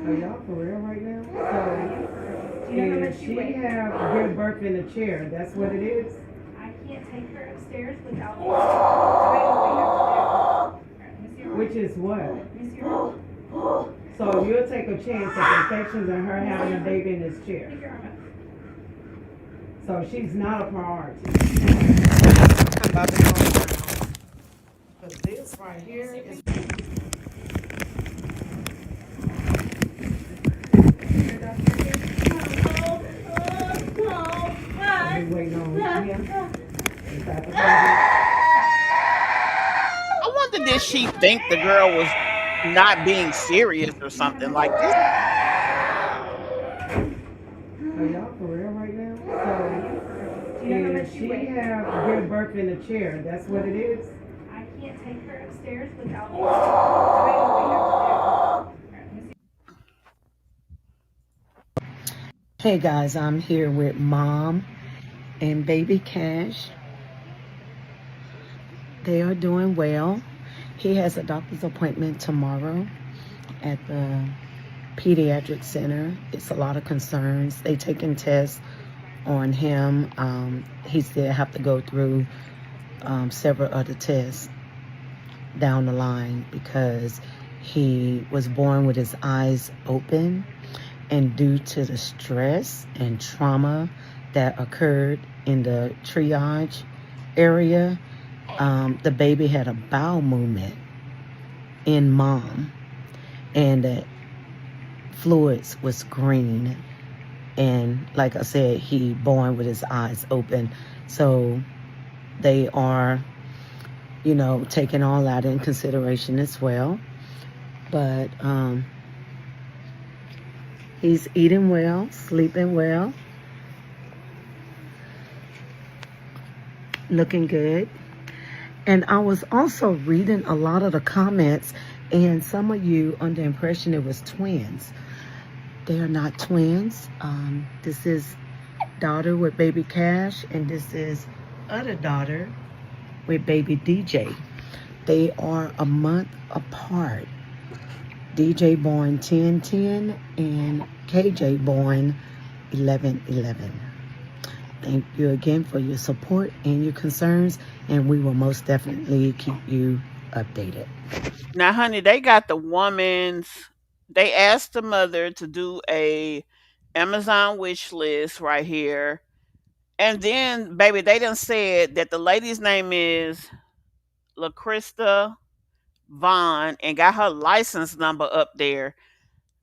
Are y'all for real right now? So, if she have give birth in a chair, that's what it is? I can't take her upstairs without Which is what? So you'll take a chance of infections and her having a baby in this chair. So she's not a priority. I'm about to go. Because this right here is. Waiting on I wonder did she think the girl was not being serious or something like this? Are y'all for real right now? So if she have give birth in a chair, that's what it is? I can't take her upstairs without Hey guys, I'm here with Mom and Baby Cash. They are doing well. He has a doctor's appointment tomorrow at the pediatric center. It's a lot of concerns. They taking tests on him. He still have to go through several other tests down the line because he was born with his eyes open, and due to the stress and trauma that occurred in the triage area, the baby had a bowel movement in Mom, and the fluids was green, and like I said, he born with his eyes open. So they are, taking all that in consideration as well. But he's eating well, sleeping well, looking good. And I was also reading a lot of the comments, and some of you under the impression it was twins. They are not twins. This is daughter with baby Cash, and this is other daughter with baby DJ. They are a month apart. DJ born 10/10 and KJ born 11/11. Thank you again for your support and your concerns, and we will most definitely keep you updated. Now, honey, they got the woman's. They asked the mother to do a Amazon wish list right here, and then, baby, they done said that the lady's name is LaCrista Vaughn and got her license number up there.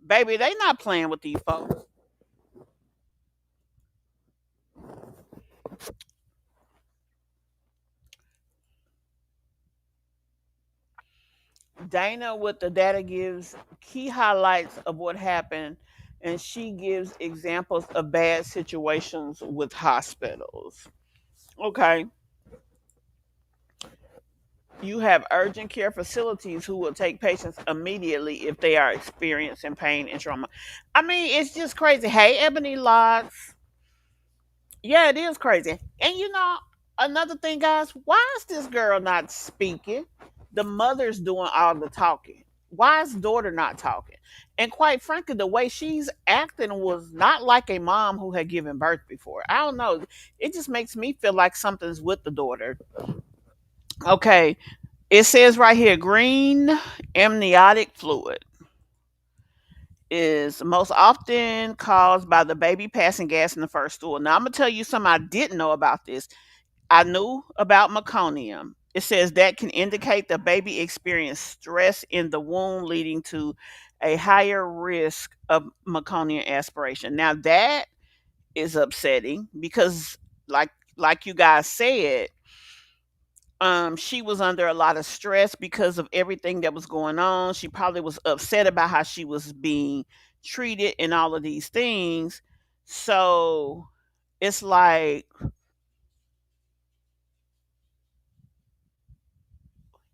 Baby, they not playing with these folks. Dana with the data gives key highlights of what happened, and she gives examples of bad situations with hospitals. Okay. You have urgent care facilities who will take patients immediately if they are experiencing pain and trauma. I mean, it's just crazy. Hey, Ebony Locks. Yeah, it is crazy. And another thing, guys, why is this girl not speaking? The mother's doing all the talking. Why is daughter not talking? And quite frankly, the way she's acting was not like a mom who had given birth before. I don't know. It just makes me feel like something's with the daughter. Okay. It says right here green amniotic fluid is most often caused by the baby passing gas in the first stool. Now, I'm going to tell you something I didn't know about this. I knew about meconium. It says that can indicate the baby experienced stress in the womb, leading to a higher risk of meconium aspiration. Now, that is upsetting because, like, like you guys said, she was under a lot of stress because of everything that was going on. She probably was upset about how she was being treated and all of these things. So it's like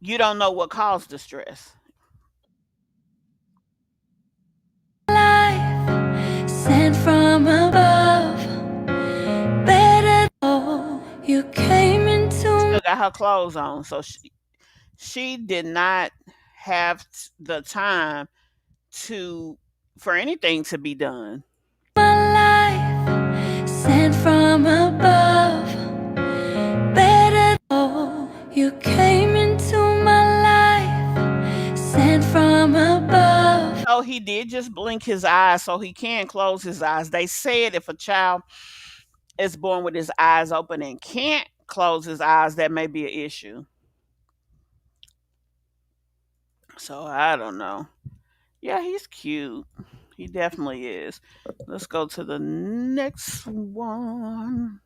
you don't know what caused the stress. Sent from above, better though you came into. Still got her clothes on, so she did not have the time to for anything to be done. My life sent from above, better though you came into my life, sent from above. So he did just blink his eyes, so he can close his eyes. They said if a child is born with his eyes open and can't close his eyes, that may be an issue. So I don't know. Yeah, he's cute. He definitely is. Let's go to the next one.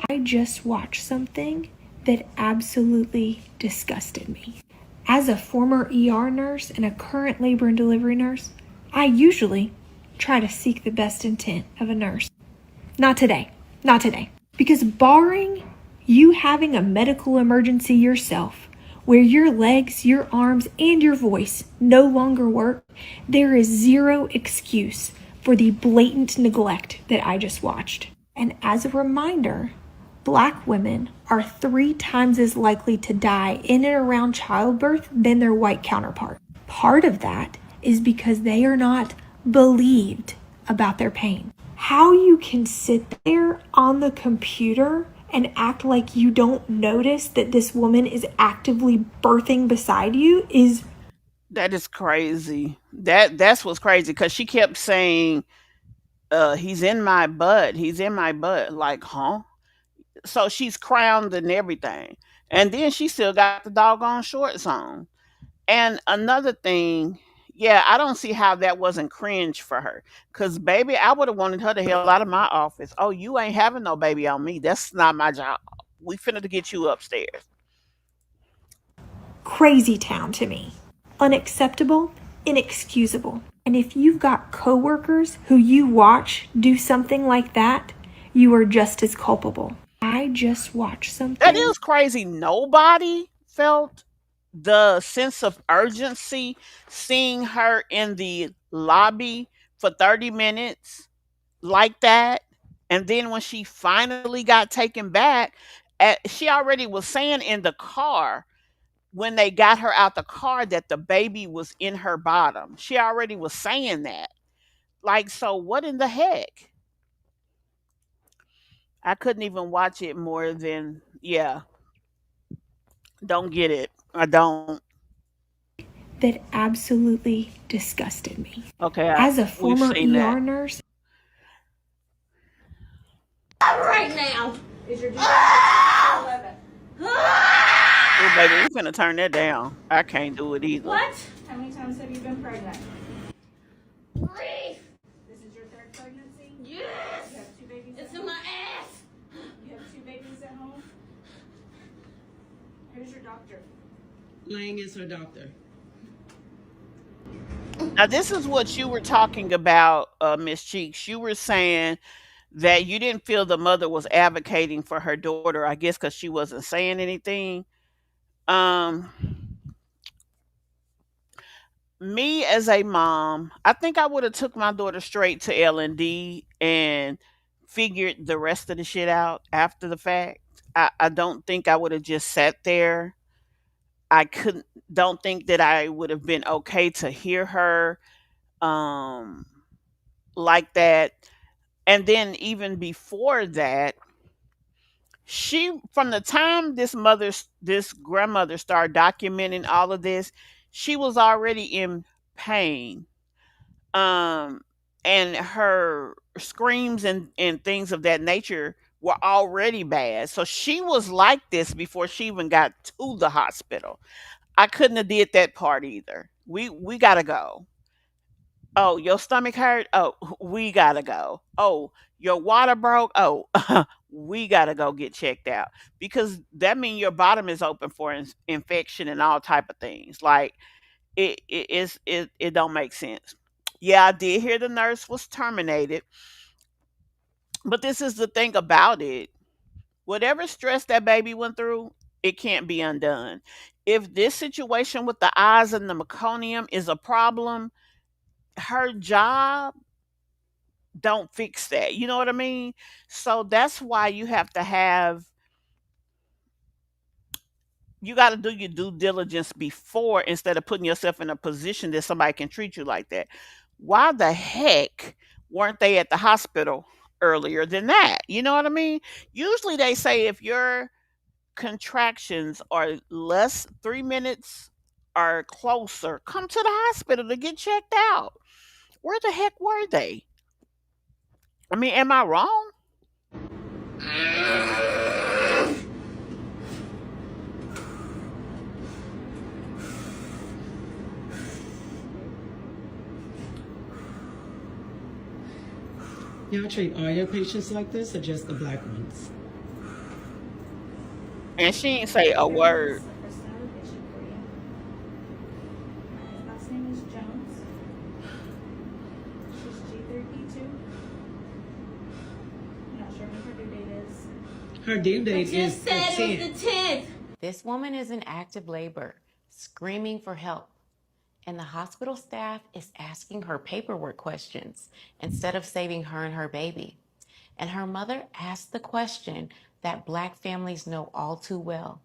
I just watched something that absolutely disgusted me. As a former ER nurse and a current labor and delivery nurse, I usually try to seek the best intent of a nurse. Not today. Not today. Because barring you having a medical emergency yourself, where your legs, your arms, and your voice no longer work, there is zero excuse for the blatant neglect that I just watched. And as a reminder, Black women are 3 times as likely to die in and around childbirth than their white counterparts. Part of that is because they are not believed about their pain. How you can sit there on the computer and act like you don't notice that this woman is actively birthing beside you is That is crazy. That's what's crazy because she kept saying, he's in my butt. He's in my butt. Like, huh? So she's crowned and everything. And then she still got the doggone shorts on. And another thing, yeah, I don't see how that wasn't cringe for her. Cause baby, I would have wanted her the hell out of my office. Oh, you ain't having no baby on me. That's not my job. We finna to get you upstairs. crazy town to me. Unacceptable, inexcusable. And if you've got coworkers who you watch do something like that, you are just as culpable. I just watched That something. is crazy. Nobody felt the sense of urgency seeing her in the lobby for 30 minutes like that. And then when she finally got taken back, she already was saying in the car when they got her out the car that the baby was in her bottom. She already was saying that. Like, so what in the heck? I couldn't even watch it more than, yeah, don't get it. I don't. That absolutely disgusted me. Okay, As a we've former seen that. ER nurse, Oh, baby, we finna turn that down. I can't do it either. What? How many times have you been pregnant? 3. This is your 3rd pregnancy? Yes! You have 2 babies It's at in home? my ass! You have 2 babies at home? Who's your doctor? Lang is her doctor. Now, this is what you were talking about, Miss Cheeks. You were saying that you didn't feel the mother was advocating for her daughter, I guess because she wasn't saying anything. Um, Me as a mom, I think I would have took my daughter straight to L&D and figured the rest of the shit out after the fact. I don't think I would have just sat there. I couldn't don't think that I would have been okay to hear her um like that. And then even before that, she from the time this grandmother started documenting all of this, she was already in pain. Um and her screams and things of that nature were already bad. So she was like this before she even got to the hospital. I couldn't have did that part either. We gotta go. Oh, your stomach hurt? Oh, we gotta go. Oh, your water broke? Oh, we gotta go get checked out because that means your bottom is open for infection and all type of things. Like it don't make sense. Yeah, I did hear the nurse was terminated, but this is the thing about it. Whatever stress that baby went through, it can't be undone. If this situation with the eyes and the meconium is a problem, her job don't fix that. You know what I mean? So that's why you got to do your due diligence before instead of putting yourself in a position that somebody can treat you like that. Why the heck weren't they at the hospital earlier than that? You know what I mean? Usually they say if your contractions are less 3 minutes or closer, come to the hospital to get checked out. Where the heck were they? I mean, am I wrong? Y'all treat all your patients like this or just the black ones? And she ain't say a word. That's the first notification for you. My last name is Jones. She's G3P2. I'm not sure when her due date is. Her due date is the 10th. 10th. This woman is in active labor, screaming for help, and the hospital staff is asking her paperwork questions instead of saving her and her baby. And her mother asked the question that Black families know all too well.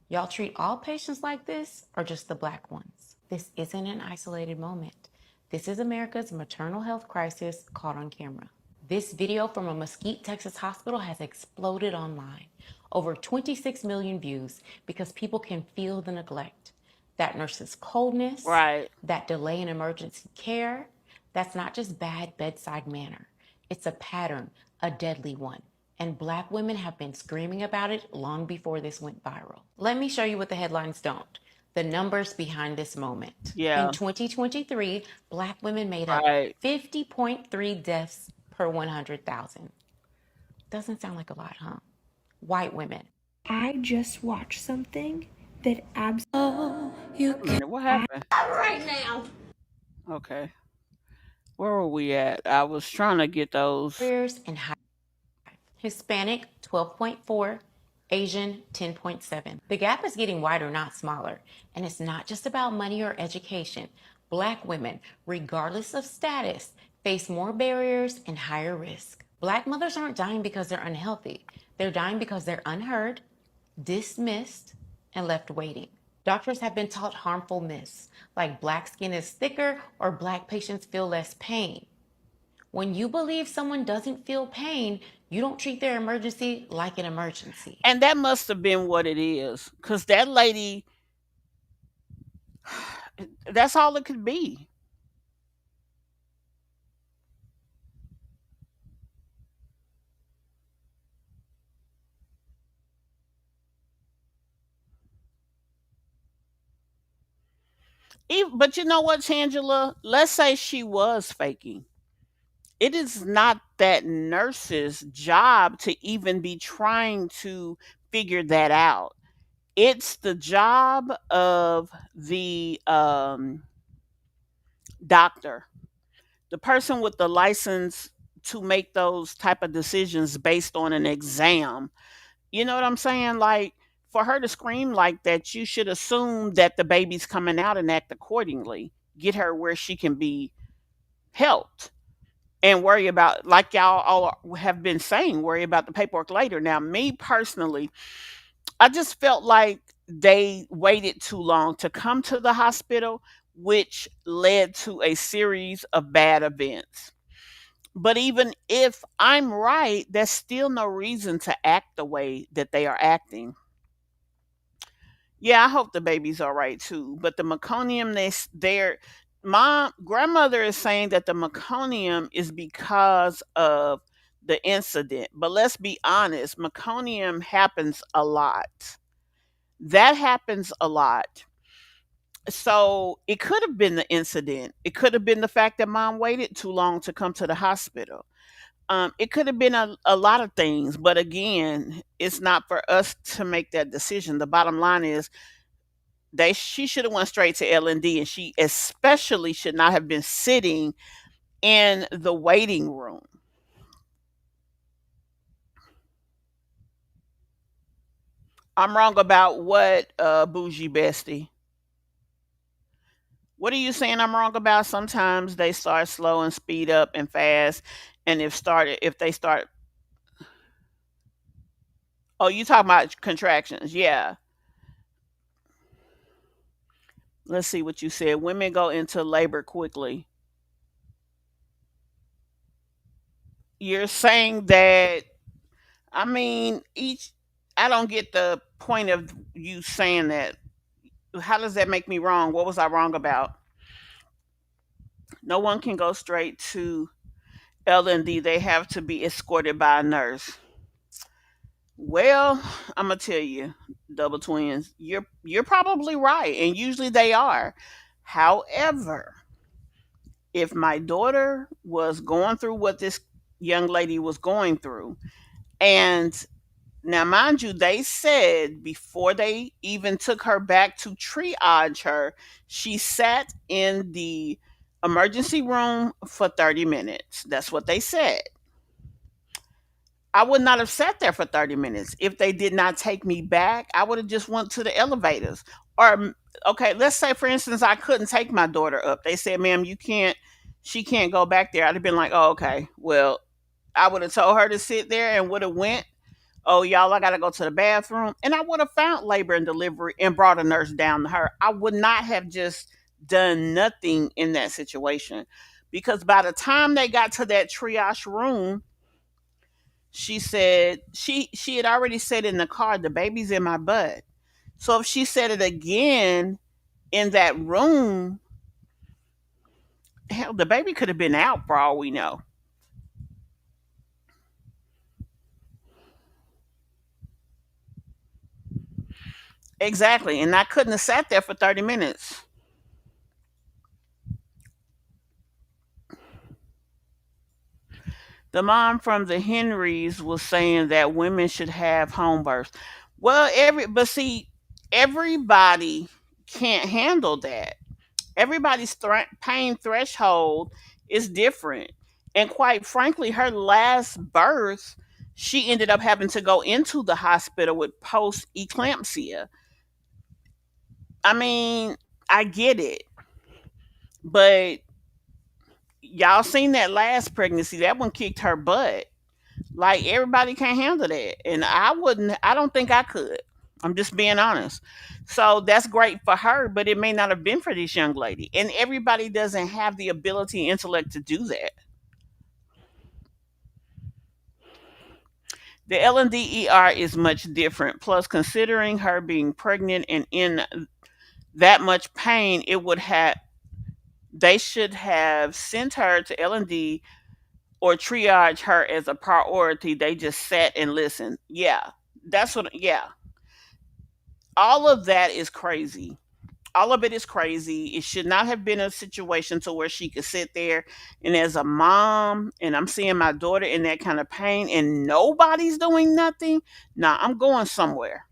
Y'all treat all patients like this or just the Black ones? This isn't an isolated moment. This is America's maternal health crisis caught on camera. This video from a Mesquite, Texas hospital has exploded online. Over 26 million views because people can feel the neglect. That nurse's coldness, Right. that delay in emergency care, that's not just bad bedside manner. It's a pattern, a deadly one. And Black women have been screaming about it long before this went viral. Let me show you what the headlines don't. The numbers behind this moment. Yeah. In 2023, Black women made up Right. 50.3 deaths per 100,000. Doesn't sound like a lot, huh? White women. I just watched something that Wait a minute, what happened? Right now. Okay. Where were we at? I was trying to get those. Careers and high. Hispanic, 12.4. Asian, 10.7. The gap is getting wider, not smaller. And it's not just about money or education. Black women, regardless of status, face more barriers and higher risk. Black mothers aren't dying because they're unhealthy. They're dying because they're unheard, dismissed, and left waiting. Doctors have been taught harmful myths, like Black skin is thicker or Black patients feel less pain. When you believe someone doesn't feel pain, you don't treat their emergency like an emergency. And that must have been what it is. Because that lady, that's all it could be. But you know what, Tangela? Let's say she was faking. It is not that nurse's job to even be trying to figure that out. It's the job of the doctor, the person with the license to make those type of decisions based on an exam. You know what I'm saying? Like for her to scream like that, you should assume that the baby's coming out and act accordingly. Get her where she can be helped and worry about, like y'all all have been saying, worry about the paperwork later. Now, me personally, I just felt like they waited too long to come to the hospital, which led to a series of bad events. But even if I'm right, there's still no reason to act the way that they are acting. Yeah, I hope the baby's all right too. But the meconium, their mom grandmother is saying that the meconium is because of the incident. But let's be honest, meconium happens a lot. That happens a lot. So it could have been the incident. It could have been the fact that mom waited too long to come to the hospital. It could have been a lot of things, but again, it's not for us to make that decision. The bottom line is she should have went straight to L&D, and she especially should not have been sitting in the waiting room. I'm wrong about what, bougie bestie? What are you saying I'm wrong about? Sometimes they start slow and speed up and fast, and if they start. Oh, you talking about contractions? Yeah. Let's see what you said. Women go into labor quickly. You're saying that, I mean, I don't get the point of you saying that. How does that make me wrong? What was I wrong about? No one can go straight to L&D. They have to be escorted by a nurse. Well, I'm gonna tell you, double twins, you're probably right, and usually they are. However, if my daughter was going through what this young lady was going through, and now mind you, they said before they even took her back to triage her, she sat in the emergency room for 30 minutes. That's what they said. I would not have sat there for 30 minutes. If they did not take me back, I would have just went to the elevators. Or okay, let's say for instance I couldn't take my daughter up. They said, "Ma'am, you can't she can't go back there." I'd have been like, "Oh, okay." Well, I would have told her to sit there and would have went, "Oh, y'all, I got to go to the bathroom." And I would have found labor and delivery and brought a nurse down to her. I would not have just done nothing in that situation, because by the time they got to that triage room, she said she had already said in the car, "The baby's in my butt." So if she said it again in that room, hell, the baby could have been out for all we know. Exactly. And I couldn't have sat there for 30 minutes. The mom from the Henrys was saying that women should have home births. Well, but see, everybody can't handle that. Everybody's pain threshold is different. And quite frankly, her last birth, she ended up having to go into the hospital with post eclampsia. I mean, I get it, but y'all seen that last pregnancy? That one kicked her butt. Like everybody can't handle that, and I wouldn't. I don't think I could. I'm just being honest. So that's great for her, but it may not have been for this young lady. And everybody doesn't have the ability and intellect to do that. The LNDER is much different. Plus, considering her being pregnant and in that much pain, it would have they should have sent her to L&D or triage her as a priority. They just sat and listened. Yeah, that's what. Yeah, all of that is crazy. All of it is crazy. It should not have been a situation to where she could sit there, and as a mom, and I'm seeing my daughter in that kind of pain, and nobody's doing nothing. Nah, I'm going somewhere.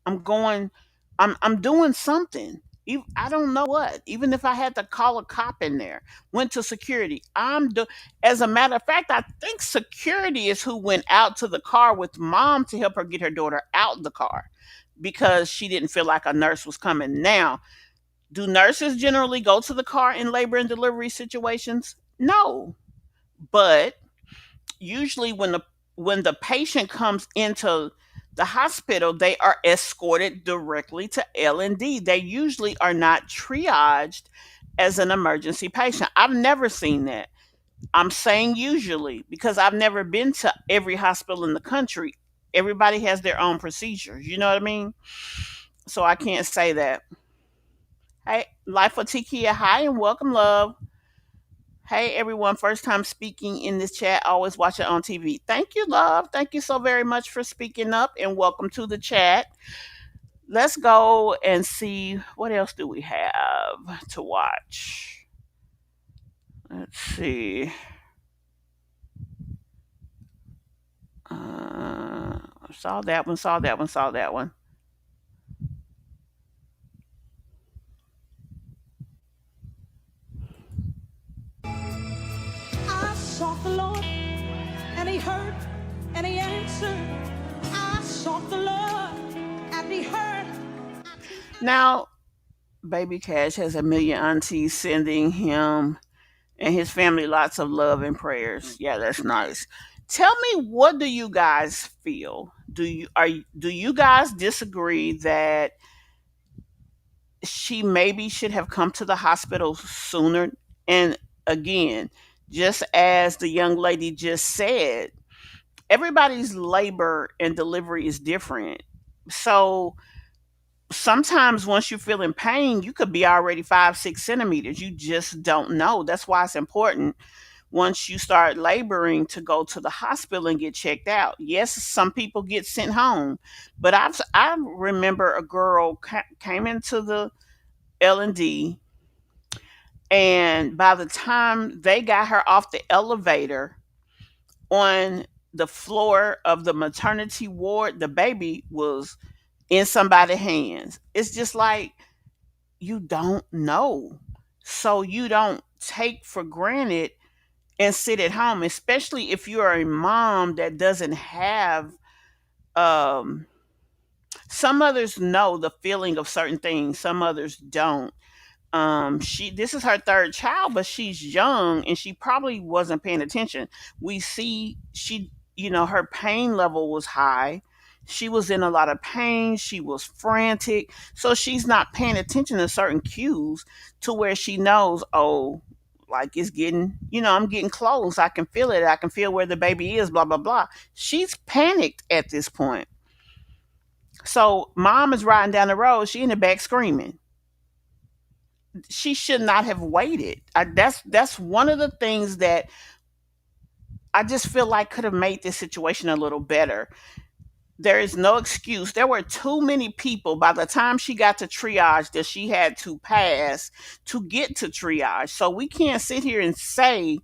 I'm going. I'm doing something. I don't know what. Even if I had to call a cop in there, went to security. As a matter of fact, I think security is who went out to the car with mom to help her get her daughter out the car because she didn't feel like a nurse was coming. Now, do nurses generally go to the car in labor and delivery situations? No, but usually when the patient comes into the hospital, they are escorted directly to L&D. They usually are not triaged as an emergency patient. I've never seen that. I'm saying usually because I've never been to every hospital in the country. Everybody has their own procedures. You know what I mean? So I can't say that. Hey, Life for Tikia, hi and welcome, love. Hey, everyone, first time speaking in this chat, always watch it on TV. Thank you, love. Thank you so very much for speaking up and welcome to the chat. Let's go and see what else do we have to watch. Let's see. Saw that one, saw that one, saw that one. I sought the Lord, and He heard, and He answered. I sought the Lord, and He heard. Now, Baby Cash has a million aunties sending him and his family lots of love and prayers. Yeah, that's nice. Tell me, what do you guys feel? Do you guys disagree that she maybe should have come to the hospital sooner? And again, just as the young lady just said, everybody's labor and delivery is different. So sometimes once you feel in pain, you could be already 5, 6 centimeters. You just don't know. That's why it's important once you start laboring to go to the hospital and get checked out. Yes, some people get sent home, but I remember a girl came into the L&D, and by the time they got her off the elevator on the floor of the maternity ward, the baby was in somebody's hands. It's just like you don't know. So you don't take for granted and sit at home, especially if you're a mom that doesn't have um some others know the feeling of certain things, some others don't. She This is her third child, but she's young and she probably wasn't paying attention. We see she, her pain level was high. She was in a lot of pain, she was frantic, so she's not paying attention to certain cues to where she knows, oh, like it's getting, I'm getting close, I can feel it, I can feel where the baby is, blah blah blah. She's panicked at this point. So mom is riding down the road, she in the back screaming. She should not have waited. That's one of the things that I just feel like could have made this situation a little better. There is no excuse. There were too many people by the time she got to triage that she had to pass to get to triage. So we can't sit here and say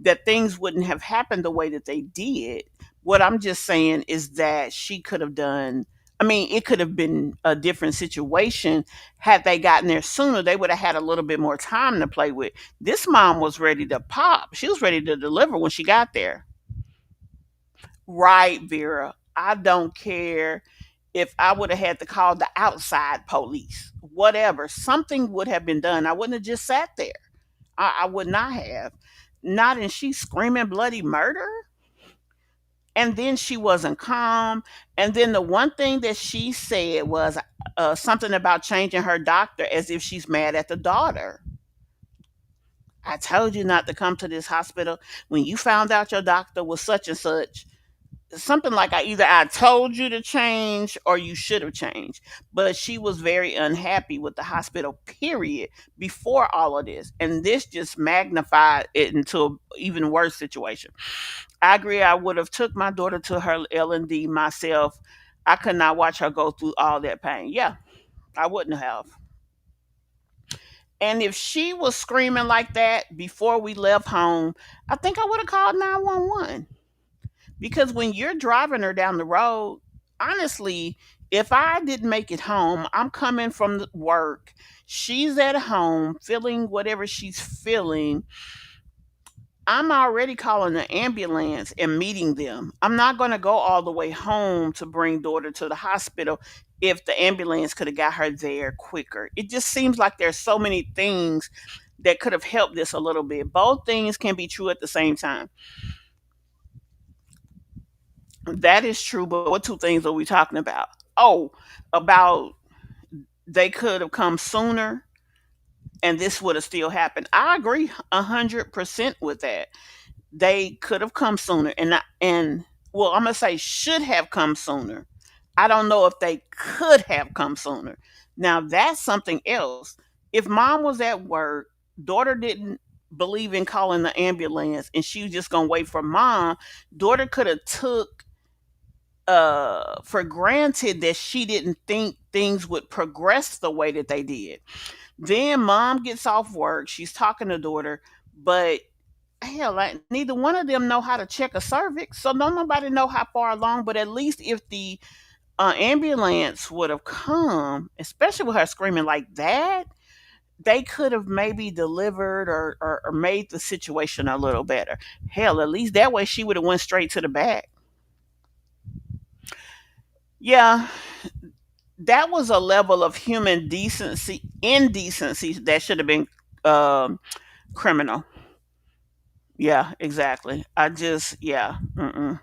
that things wouldn't have happened the way that they did. What I'm just saying is that she could have done, I mean, it could have been a different situation had they gotten there sooner. They would have had a little bit more time to play with. This mom was ready to pop. She was ready to deliver when she got there. Right, Vera. I don't care if I would have had to call the outside police, whatever. Something would have been done. I wouldn't have just sat there. I would not have. Not, and she screaming bloody murder. And then she wasn't calm. And then the one thing that she said was something about changing her doctor, as if she's mad at the daughter. I told you not to come to this hospital when you found out your doctor was such and such. Something like, I told you to change or you should have changed. But she was very unhappy with the hospital, period, before all of this. And this just magnified it into an even worse situation. I agree. I would have took my daughter to her L&D myself. I could not watch her go through all that pain. Yeah, I wouldn't have. And if she was screaming like that before we left home, I think I would have called 911. Because when you're driving her down the road, honestly, if I didn't make it home, I'm coming from work, she's at home feeling whatever she's feeling, I'm already calling an ambulance and meeting them. I'm not going to go all the way home to bring daughter to the hospital if the ambulance could have got her there quicker. It just seems like there's so many things that could have helped this a little bit. Both things can be true at the same time. That is true, but what two things are we talking about? Oh, about they could have come sooner and this would have still happened. I agree 100% with that. They could have come sooner, and well, I'm gonna say should have come sooner. I don't know if they could have come sooner. Now that's something else. If mom was at work, daughter didn't believe in calling the ambulance, and she was just gonna wait for mom. Daughter could have took for granted that she didn't think things would progress the way that they did. Then mom gets off work. She's talking to daughter, but hell, like, neither one of them know how to check a cervix, so don't nobody know how far along. But at least if the ambulance would have come, especially with her screaming like that, they could have maybe delivered or made the situation a little better. Hell, at least that way she would have went straight to the back. Yeah, that was a level of human decency, indecency that should have been um, criminal. Yeah, exactly. I just, yeah. Mm-mm.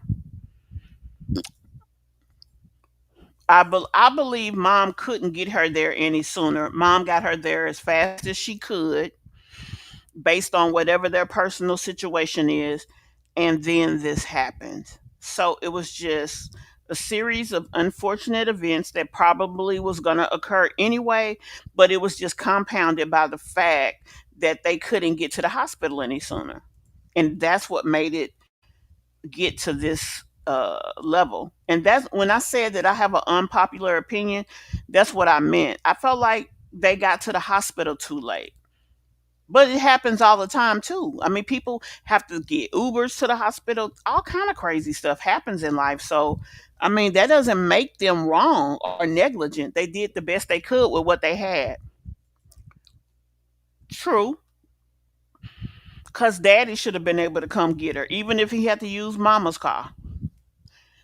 I believe mom couldn't get her there any sooner. Mom got her there as fast as she could, based on whatever their personal situation is, and then this happened. So it was just a series of unfortunate events that probably was going to occur anyway, but it was just compounded by the fact that they couldn't get to the hospital any sooner. And that's what made it get to this level. And that's when I said that I have an unpopular opinion, that's what I meant. I felt like they got to the hospital too late. But it happens all the time too. I mean, people have to get Ubers to the hospital. All kind of crazy stuff happens in life. So, I mean, that doesn't make them wrong or negligent. They did the best they could with what they had. True, because daddy should have been able to come get her, even if he had to use mama's car.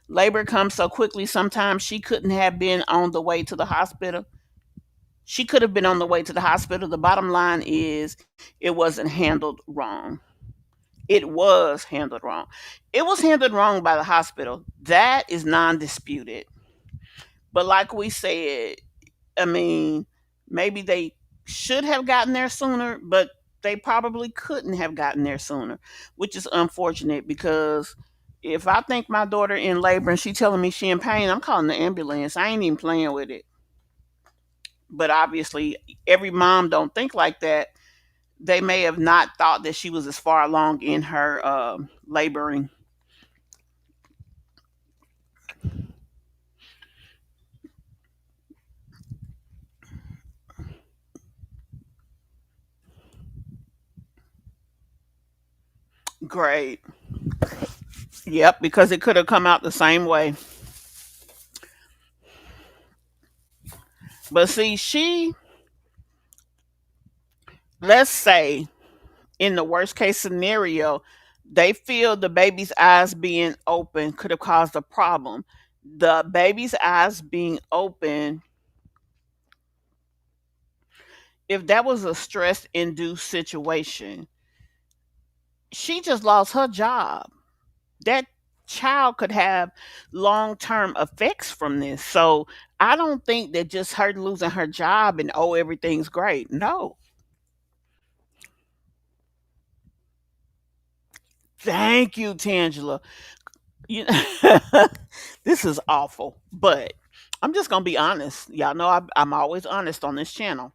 Labor comes so quickly, sometimes she couldn't have been on the way to the hospital. She could have been on the way to the hospital. The bottom line is it wasn't handled wrong. It was handled wrong. It was handled wrong by the hospital. That is non disputed. But like we said, I mean, maybe they should have gotten there sooner, but they probably couldn't have gotten there sooner, which is unfortunate because if I think my daughter in labor and she telling me she in pain, I'm calling the ambulance. I ain't even playing with it. But obviously, every mom don't think like that. They may have not thought that she was as far along in her laboring. Great. Yep, because it could have come out the same way. But see, let's say, in the worst case scenario, they feel the baby's eyes being open could have caused a problem. The baby's eyes being open, if that was a stress induced situation, she just lost her job. That child could have long term effects from this. So I don't think that just her losing her job and oh, everything's great. No. Thank you, Tangela. You this is awful, but I'm just gonna be honest. Y'all know I'm always honest on this channel.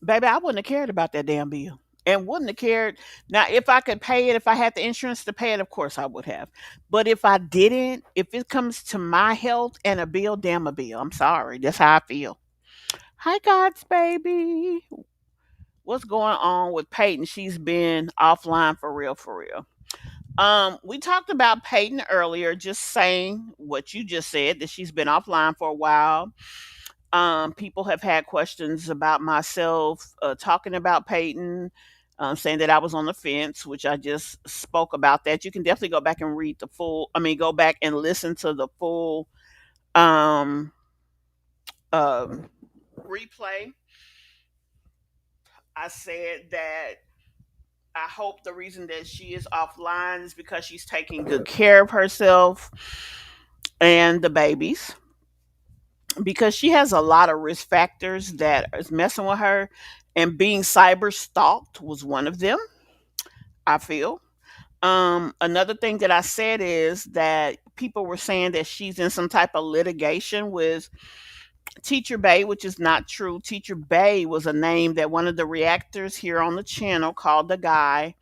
Baby, I wouldn't have cared about that damn bill. And wouldn't have cared. Now, if I could pay it, if I had the insurance to pay it, of course I would have. But if I didn't, if it comes to my health and a bill, damn a bill. I'm sorry. That's how I feel. Hi, God's baby. What's going on with Peyton? She's been offline for real, for real. We talked about Peyton earlier, just saying what you just said, that she's been offline for a while. People have had questions about myself talking about Peyton, saying that I was on the fence, which I just spoke about that. You can definitely go back and read the full, I mean, go back and listen to the full um, um replay. I said that I hope the reason that she is offline is because she's taking good care of herself and the babies, because she has a lot of risk factors that is messing with her, and being cyber stalked was one of them, I feel. Another thing that I said is that people were saying that she's in some type of litigation with Teacher Bay, which is not true. Teacher Bay was a name that one of the reactors here on the channel called the guy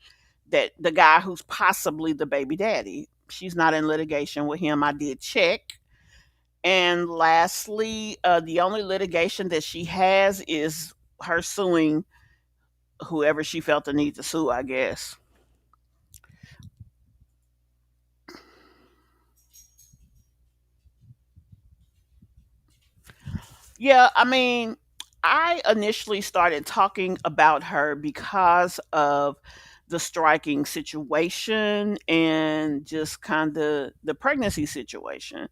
who's possibly the baby daddy. She's not in litigation with him. I did check. And lastly, the only litigation that she has is her suing whoever she felt the need to sue, I guess. Yeah, I mean, I initially started talking about her because of the striking situation and just kind of the pregnancy situation.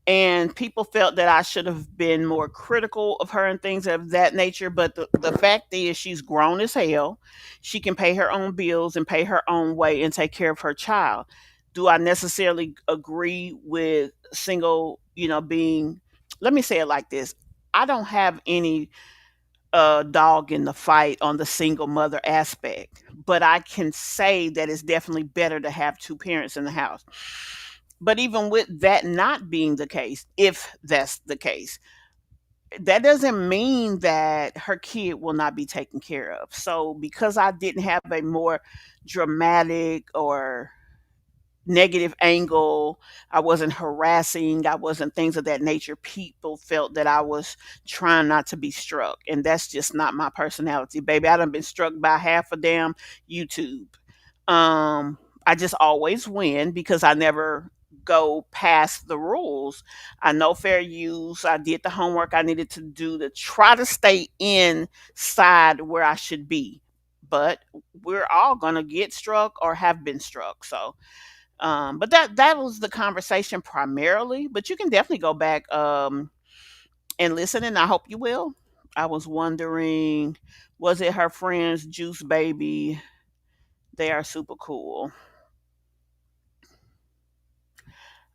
And people felt that I should have been more critical of her and things of that nature. But the fact is, she's grown as hell. She can pay her own bills and pay her own way and take care of her child. Do I necessarily agree with single, being, let me say it like this. I don't have any dog in the fight on the single mother aspect, but I can say that it's definitely better to have two parents in the house. But even with that not being the case, if that's the case, that doesn't mean that her kid will not be taken care of. So because I didn't have a more dramatic or negative angle, I wasn't harassing, I wasn't things of that nature, people felt that I was trying not to be struck. And that's just not my personality, baby. I done been struck by half a damn YouTube. I just always win because I never go past the rules. I know fair use. I did the homework I needed to do to try to stay inside where I should be. But we're all gonna get struck or have been struck. So but that was the conversation primarily. But you can definitely go back and listen, and I hope you will. I was wondering, was it her friends Juice Baby? They are super cool.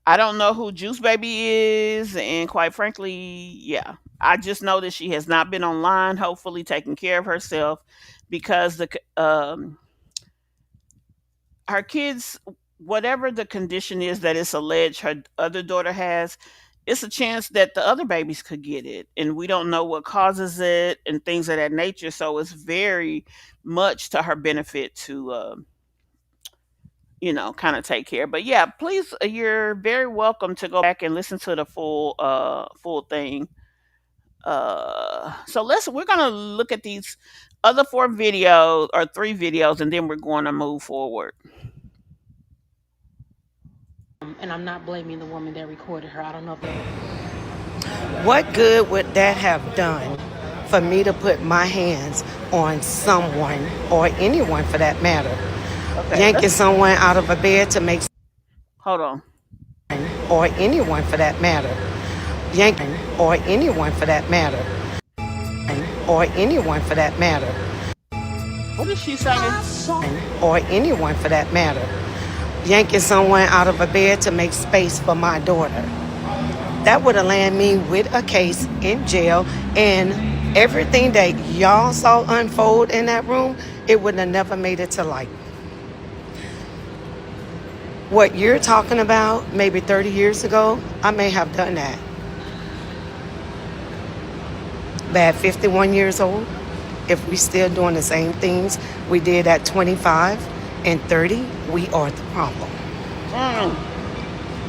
I don't know who Juice Baby is, and quite frankly, yeah. I just know that she has not been online, hopefully taking care of herself, because her kids, whatever the condition is that it's alleged her other daughter has, it's a chance that the other babies could get it, and we don't know what causes it and things of that nature. So it's very much to her benefit to kind of take care. But yeah, please, you're very welcome to go back and listen to the full thing. So we're gonna look at these other four videos or three videos, and then we're going to move forward. And I'm not blaming the woman that recorded her. I don't know if that. What good would that have done for me to put my hands on someone or anyone for that matter? Okay, Yanking someone out of a bed to make, hold on. or anyone for that matter. Yanking, or anyone for that matter. Or anyone for that matter. What is she saying? Or anyone for that matter. Yanking someone out of a bed to make space for my daughter. That would have landed me with a case in jail, and everything that y'all saw unfold in that room, it would have never made it to light. What you're talking about, maybe 30 years ago, I may have done that. But at 51 years old, if we still doing the same things we did at 25 and 30, we are the problem.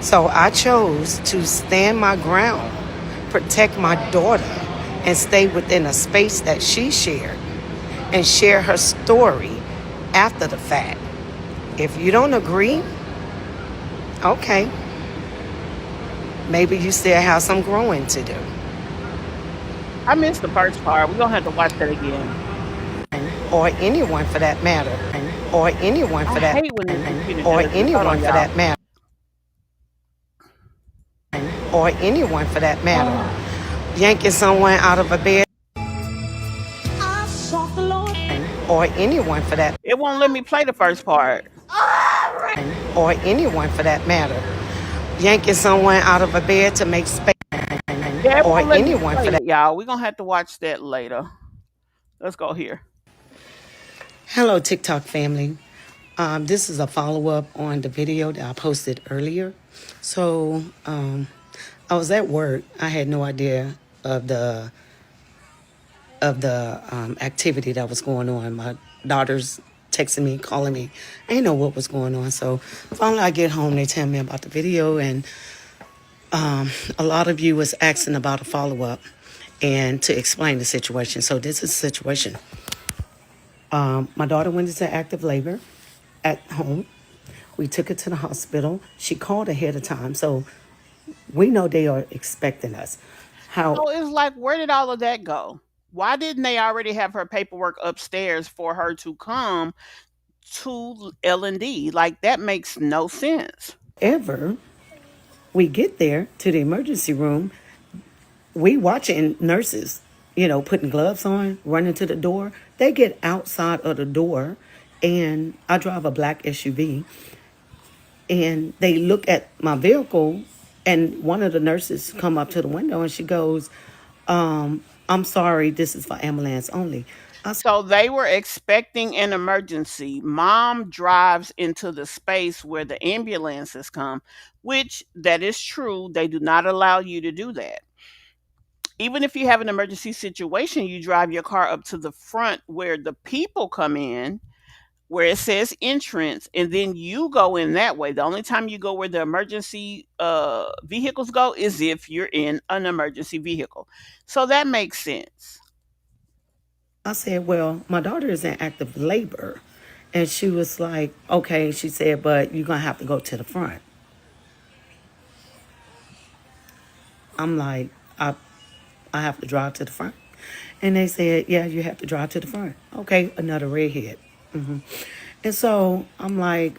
So I chose to stand my ground, protect my daughter, and stay within a space that she shared and share her story after the fact. If you don't agree, okay, maybe you still have some growing to do. I missed the first part. We're going to have to watch that again. Or anyone for that matter. Or anyone for that. Or anyone for that matter. Or anyone for that matter. Yanking someone out of a bed. or anyone for that, It won't let me play the first part. or anyone for that matter, yanking someone out of a bed to make space, Yeah, it or won't let me anyone play for that. it, y'all. We're gonna have to watch that later. Let's go here. Hello, TikTok family. This is a follow-up on the video that I posted earlier. So I was at work. I had no idea of the activity that was going on. My daughter's texting me, calling me. I didn't know what was going on. So finally I get home, they tell me about the video, and a lot of you was asking about a follow-up and to explain the situation. So this is the situation. My daughter went into active labor at home. We took her to the hospital. She called ahead of time, so we know they are expecting us. How So it's like, where did all of that go? Why didn't they already have her paperwork upstairs for her to come to L&D? Like, that makes no sense. ever we get there to the emergency room, we watching nurses, putting gloves on, running to the door. They get outside of the door, and I drive a black SUV, and they look at my vehicle, and one of the nurses come up to the window and she goes, I'm sorry, this is for ambulance only. So they were expecting an emergency. Mom drives into the space where the ambulances come, which that is true. They do not allow you to do that. Even if you have an emergency situation, you drive your car up to the front where the people come in, where it says entrance, and then you go in that way. The only time you go where the emergency vehicles go is if you're in an emergency vehicle. So that makes sense. I said, well, my daughter is in active labor. And she was like, okay. She said, but you're going to have to go to the front. I'm like, I have to drive to the front. And they said, yeah, you have to drive to the front. Okay, another redhead. And so I'm like,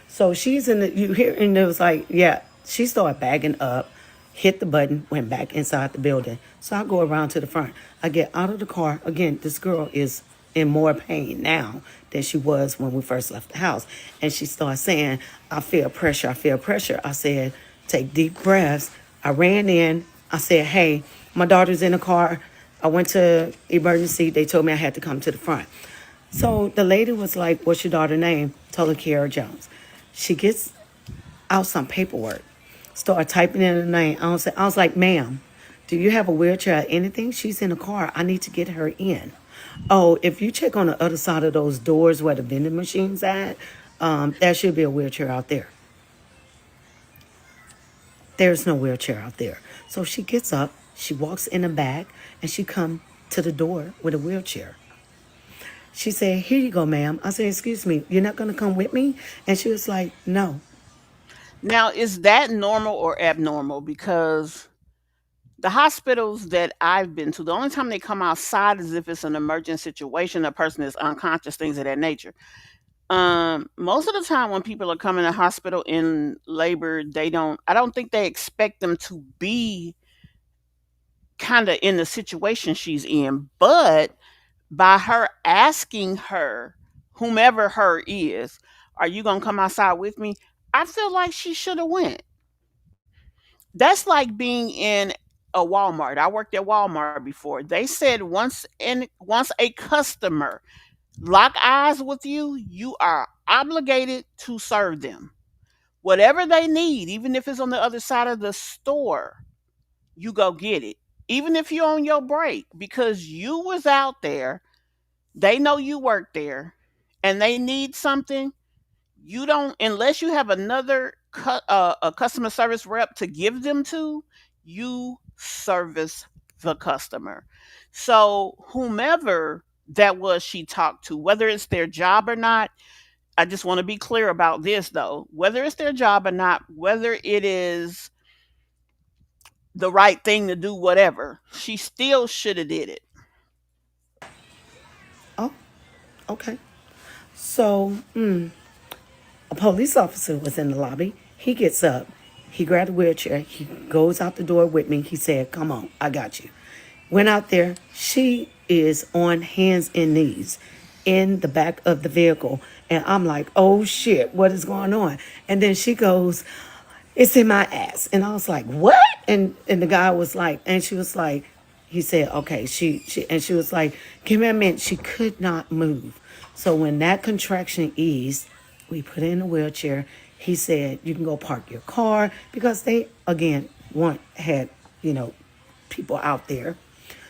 so she's in the, you hear, and it was like, yeah, she started bagging up, hit the button, went back inside the building. So I go around to the front. I get out of the car. Again, this girl is in more pain now than she was when we first left the house. And she started saying, I feel pressure, I feel pressure. I said, take deep breaths. I ran in. I said, hey, my daughter's in the car. I went to emergency. They told me I had to come to the front. So the lady was like, what's your daughter's name? Told her Kiara Jones. She gets out some paperwork, start typing in the name. I was like, ma'am, do you have a wheelchair or anything? She's in a car. I need to get her in. Oh, if you check on the other side of those doors where the vending machine's at, there should be a wheelchair out there. There's no wheelchair out there. So she gets up, she walks in the back, and she come to the door with a wheelchair. She said, here you go, ma'am. I said, excuse me, you're not going to come with me? And she was like, no. Now, is that normal or abnormal? Because the hospitals that I've been to, the only time they come outside is if it's an emergent situation, a person is unconscious, things of that nature. Most of the time when people are coming to hospital in labor, I don't think they expect them to be kind of in the situation she's in. But by her asking her, whomever her is, are you going to come outside with me? I feel like she should have went. That's like being in a Walmart. I worked at Walmart before. They said once a customer lock eyes with you, you are obligated to serve them. Whatever they need, even if it's on the other side of the store, you go get it. Even if you're on your break, because you was out there, they know you work there, and they need something. You don't, unless you have another a customer service rep to give them to, you service the customer. So whomever that was she talked to, whether it's their job or not, I just want to be clear about this though, whether it's their job or not, whether it is the right thing to do, whatever, she still should have did it. Oh, okay. So, a police officer was in the lobby. He gets up. He grabbed a wheelchair. He goes out the door with me. He said, come on, I got you. Went out there. She is on hands and knees in the back of the vehicle. And I'm like, oh shit, what is going on? And then she goes, it's in my ass. And I was like, what? And the guy was like, and she was like, he said, okay, she was like, give me a minute. She could not move. So when that contraction eased, we put her in a wheelchair. He said, you can go park your car because they, again, had, people out there.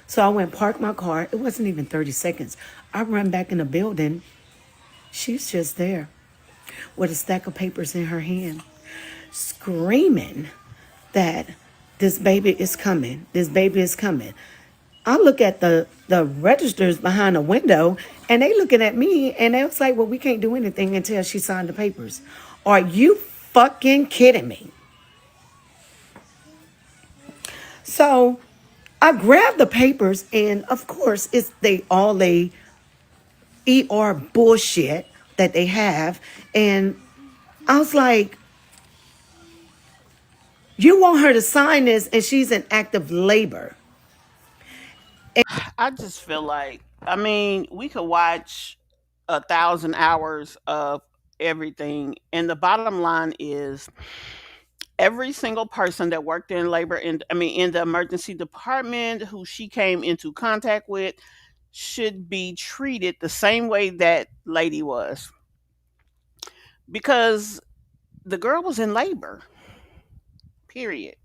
So I went park my car. It wasn't even 30 seconds. I run back in the building. She's just there with a stack of papers in her hand, screaming that this baby is coming. This baby is coming. I look at the registers behind the window and they looking at me and they was like, well, we can't do anything until she signed the papers. Are you fucking kidding me? So I grabbed the papers and of course it's all ER bullshit that they have. And I was like, you want her to sign this and she's in active labor. I just feel like, I mean, we could watch 1,000 hours of everything, and the bottom line is every single person that worked in labor in I mean in the emergency department who she came into contact with should be treated the same way that lady was, because the girl was in labor, period.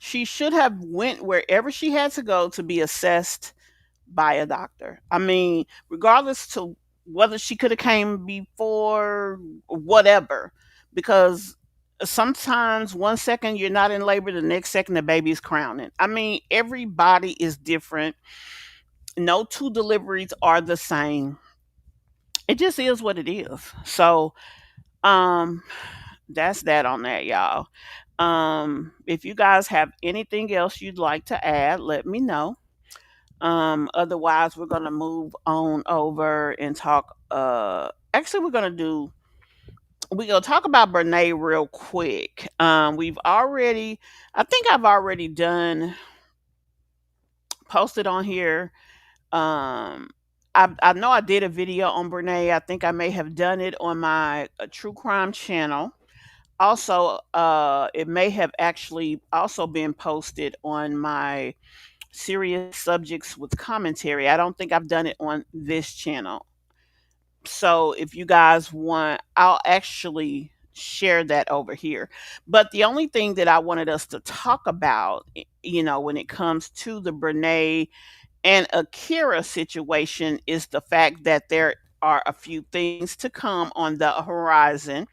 She should have went wherever she had to go to be assessed by a doctor. I mean, regardless to whether she could have came before, whatever, because sometimes 1 second you're not in labor, the next second the baby is crowning. I mean, everybody is different. No two deliveries are the same. It just is what it is. So, um, that's that on that, y'all. If you guys have anything else you'd like to add, let me know. Otherwise, we're gonna move on over and talk. Actually, we're gonna talk about Brene real quick. I think I've already done posted on here. Um, I know I did a video on Brene. I think I may have done it on my true crime channel. Also, it may have actually also been posted on my serious subjects with commentary. I don't think I've done it on this channel. So if you guys want, I'll actually share that over here. But the only thing that I wanted us to talk about, when it comes to the Brene and Akira situation, is the fact that there are a few things to come on the horizon.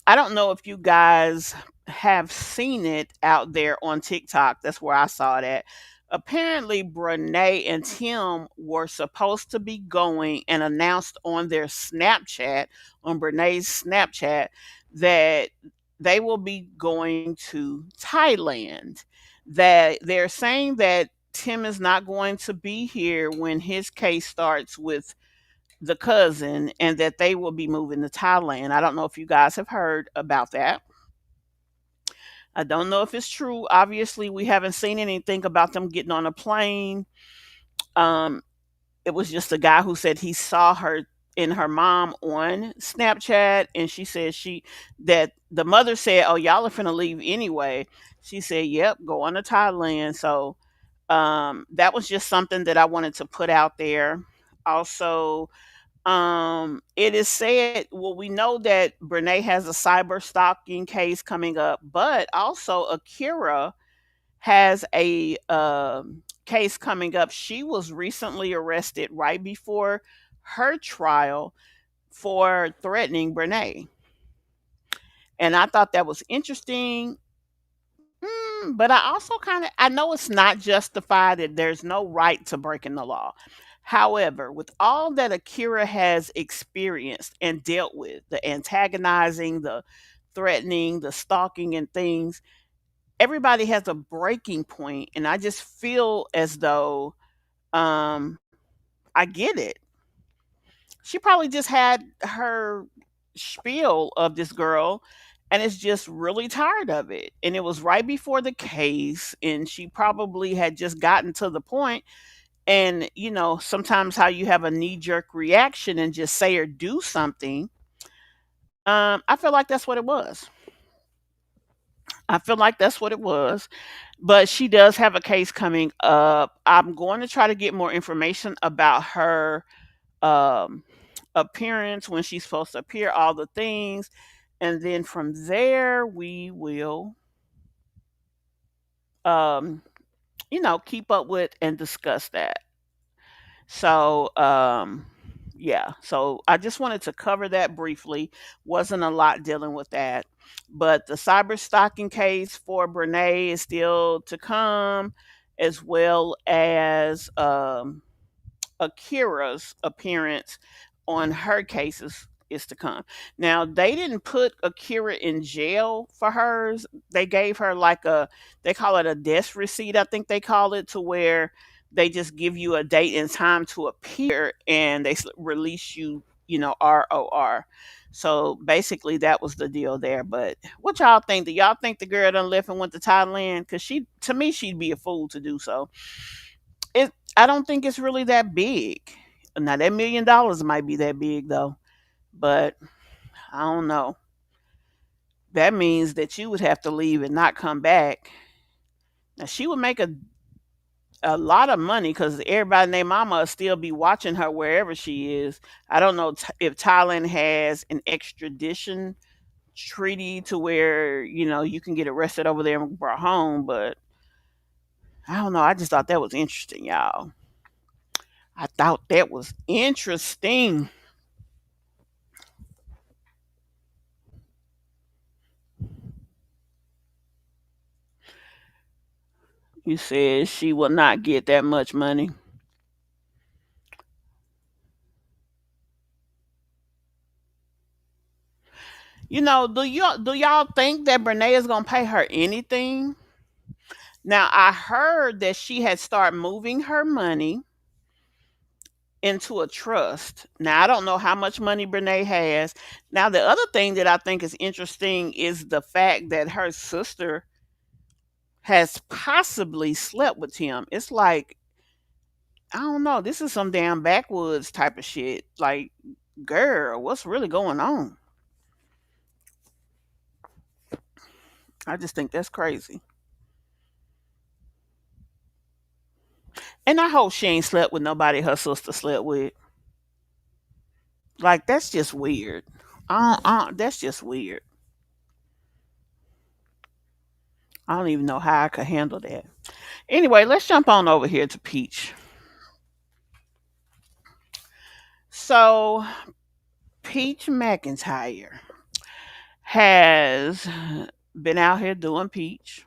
I don't know if you guys have seen it out there on TikTok. That's where I saw it at. Apparently, Brene and Tim were supposed to be going and announced on their Snapchat, on Brene's Snapchat, that they will be going to Thailand. That they're saying that Tim is not going to be here when his case starts with the cousin, and that they will be moving to Thailand. I don't know if you guys have heard about that. I don't know if it's true. Obviously, we haven't seen anything about them getting on a plane. Um, it was just a guy who said he saw her and her mom on Snapchat, and she said that the mother said, "Oh, y'all are finna leave anyway." She said, "Yep, go on to Thailand." So that was just something that I wanted to put out there. Also, it is said, well, we know that Brene has a cyber stalking case coming up, but also Akira has a case coming up. She was recently arrested right before her trial for threatening Brene. And I thought that was interesting. But I also I know it's not justified, that there's no right to breaking the law. However, with all that Akira has experienced and dealt with, the antagonizing, the threatening, the stalking and things, everybody has a breaking point, and I just feel as though um I get it. She probably just had her spiel of this girl, and is just really tired of it. And it was right before the case, and she probably had just gotten to the point. And sometimes how you have a knee jerk reaction and just say or do something. I feel like that's what it was. I feel like that's what it was. But she does have a case coming up. I'm going to try to get more information about her um, appearance, when she's supposed to appear, all the things. And then from there, we will, um, keep up with and discuss that. So, yeah. So I just wanted to cover that briefly. Wasn't a lot dealing with that. But the cyber stalking case for Brene is still to come, as well as Akira's appearance on her cases is to come. Now, they didn't put Akira in jail for hers. They gave her like they call it a desk receipt, I think they call it, to where they just give you a date and time to appear, and they release you, ROR. So basically, that was the deal there. But what y'all think? Do y'all think the girl done left and went to Thailand? Because to me, she'd be a fool to do so. I don't think it's really that big. Now that $1 million might be that big though, but I don't know. That means that you would have to leave and not come back. Now she would make a lot of money because everybody named Mama will still be watching her wherever she is. I don't know if Thailand has an extradition treaty to where you can get arrested over there and brought home, but I don't know. I just thought that was interesting, y'all. I thought that was interesting. You said she will not get that much money. Do y'all think that Brene is gonna pay her anything? Now I heard that she had started moving her money into a trust. Now I don't know how much money Brene has. Now the other thing that I think is interesting is the fact that her sister has possibly slept with him. It's like, I don't know, this is some damn backwoods type of shit. Like, girl, what's really going on? I just think that's crazy. And I hope she ain't slept with nobody her sister slept with. Like, that's just weird. That's just weird. I don't even know how I could handle that. Anyway, let's jump on over here to Peach. So, Peach McIntyre has been out here doing Peach.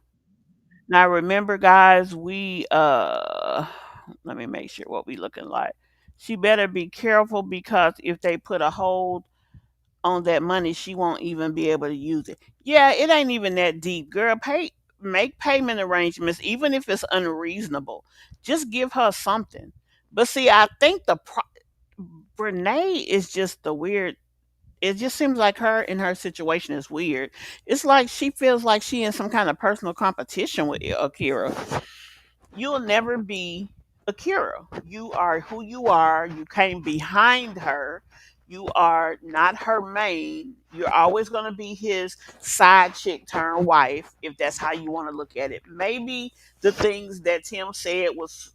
Now, remember, guys, we let me make sure what we looking like. She better be careful because if they put a hold on that money, she won't even be able to use it. Yeah, it ain't even that deep, girl. Make payment arrangements, even if it's unreasonable. Just give her something. But see, I think Brene is just the weird. It just seems like her and her situation is weird. It's like she feels like she in some kind of personal competition with Akira. You'll never be Akira. You are who you are. You came behind her. You are not her main. You're always going to be his side chick turned wife, if that's how you want to look at it. Maybe the things that Tim said was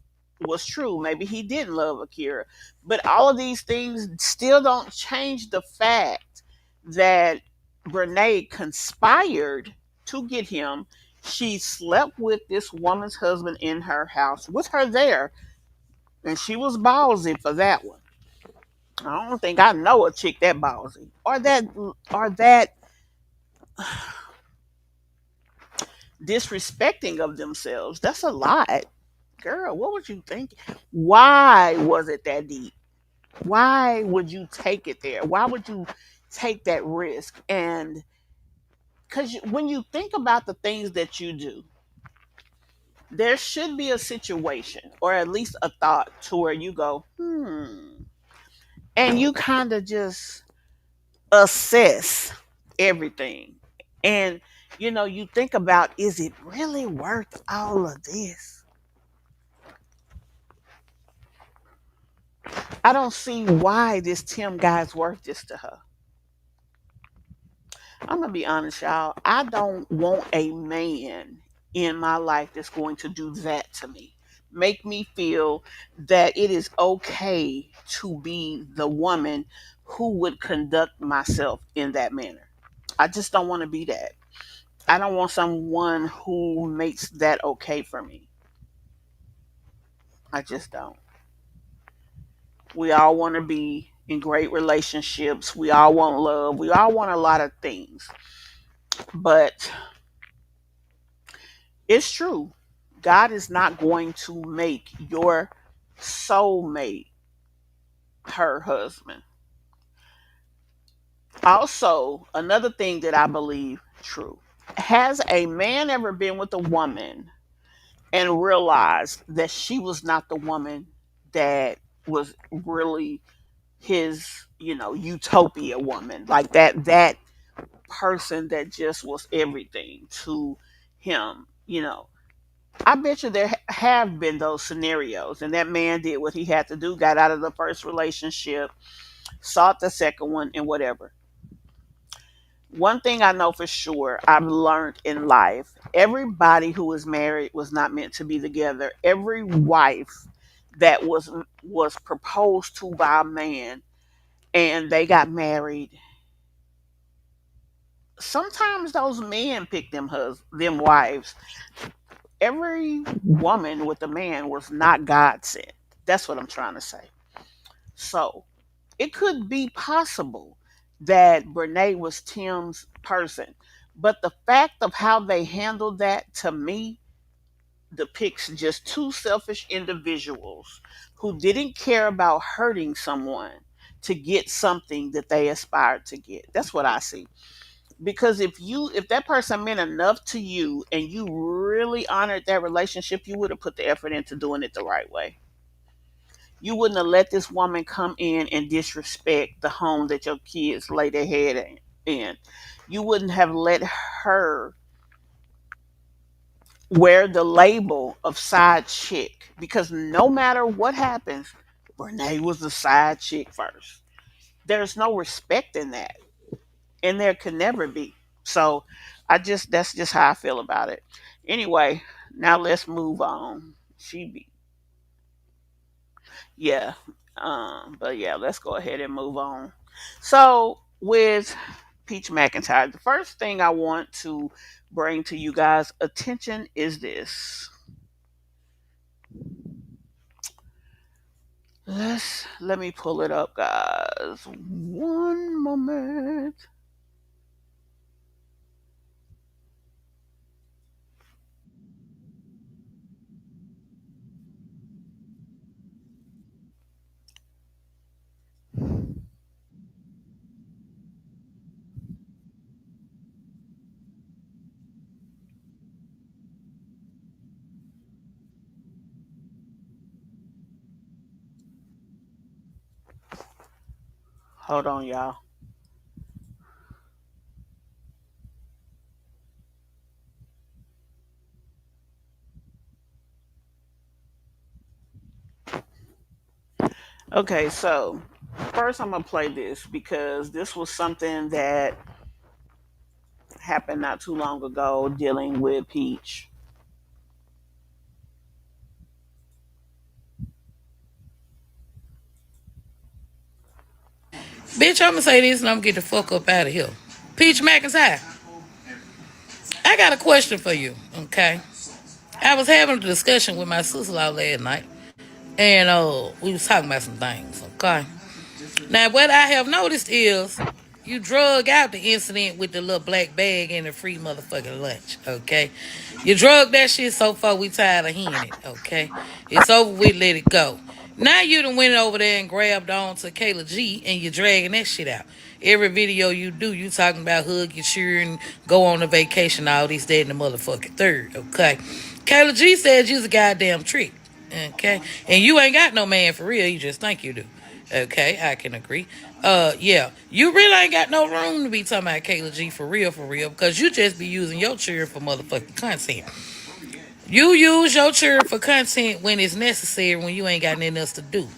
true. Maybe he didn't love Akira. But all of these things still don't change the fact that Brene conspired to get him. She slept with this woman's husband in her house with her there, and she was ballsy for that one. I don't think I know a chick that ballsy or that disrespecting of themselves. That's a lot, girl. What would you think? Why was it that deep? Why would you take it there? Why would you take that risk? And because when you think about the things that you do, there should be a situation or at least a thought to where you go, and you kind of just assess everything. And you think about, is it really worth all of this? I don't see why this Tim guy's worth this to her. I'm gonna be honest, y'all. I don't want a man in my life that's going to do that to me. Make me feel that it is okay to be the woman who would conduct myself in that manner. I just don't want to be that. I don't want someone who makes that okay for me. I just don't. We all want to be in great relationships. We all want love. We all want a lot of things. But it's true. God is not going to make your soulmate her husband. Also, another thing that I believe true. Has a man ever been with a woman and realized that she was not the woman that was really his, utopia woman? Like that person that just was everything to him, I bet you there have been those scenarios, and that man did what he had to do, got out of the first relationship, sought the second one, and whatever. One thing I know for sure, I've learned in life: everybody who was married was not meant to be together. Every wife that was proposed to by a man and they got married, sometimes those men pick them wives. Every woman with a man was not God sent. That's what I'm trying to say. So it could be possible that Brene was Tim's person. But the fact of how they handled that, to me, depicts just two selfish individuals who didn't care about hurting someone to get something that they aspired to get. That's what I see. Because if that person meant enough to you and you really honored that relationship, you would have put the effort into doing it the right way. You wouldn't have let this woman come in and disrespect the home that your kids lay their head in. You wouldn't have let her wear the label of side chick, because no matter what happens, Renee was the side chick first. There's no respect in that, and there can never be. So that's just how I feel about it. Anyway, now let's move on. She be Yeah. But yeah, let's go ahead and move on. So with Peach McIntyre, the first thing I want to bring to you guys' attention is this. Let me pull it up, guys. One moment. Hold on, y'all. Okay, so first I'm gonna play this because this was something that happened not too long ago dealing with Peach. Bitch, I'm gonna say this and I'm gonna get the fuck up out of here. Peach McIntyre, I got a question for you, okay? I was having a discussion with my sister-in-law last night, and we was talking about some things, okay? Now, what I have noticed is you drug out the incident with the little black bag and the free motherfucking lunch, okay? You drug that shit so far we tired of hearing it, okay? It's over with, let it go. Now you done went over there and grabbed on to Kayla G and you're dragging that shit out. Every video you do, you talking about hug your children, go on a vacation, all this, that, and the motherfucking third, okay? Kayla G says you's a goddamn trick, okay? And you ain't got no man for real, you just think you do. Okay, I can agree. Yeah, you really ain't got no room to be talking about Kayla G for real, because you just be using your children for motherfucking content. You use your children for content when it's necessary, when you ain't got nothing else to do.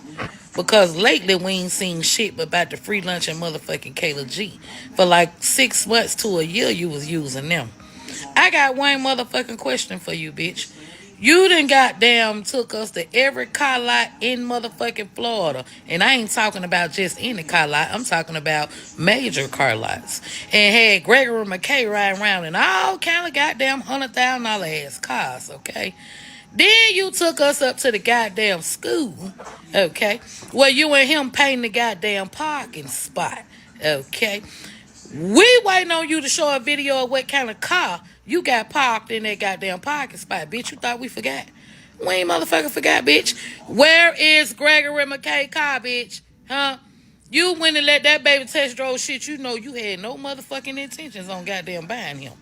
Because lately we ain't seen shit but about the free lunch and motherfucking Kayla G. For like 6 months to a year, you was using them. I got one motherfucking question for you, bitch. You done goddamn took us to every car lot in motherfucking Florida. And I ain't talking about just any car lot. I'm talking about major car lots. And had Gregory McKay riding around in all kind of goddamn $100,000 ass cars, okay? Then you took us up to the goddamn school, okay? Where you and him painting the goddamn parking spot, okay? We waiting on you to show a video of what kind of car you got parked in that goddamn parking spot. Bitch, you thought we forgot? We ain't motherfucking forgot, bitch. Where is Gregory McKay car, bitch? Huh? You went and let that baby test drove shit. You know you had no motherfucking intentions on goddamn buying him.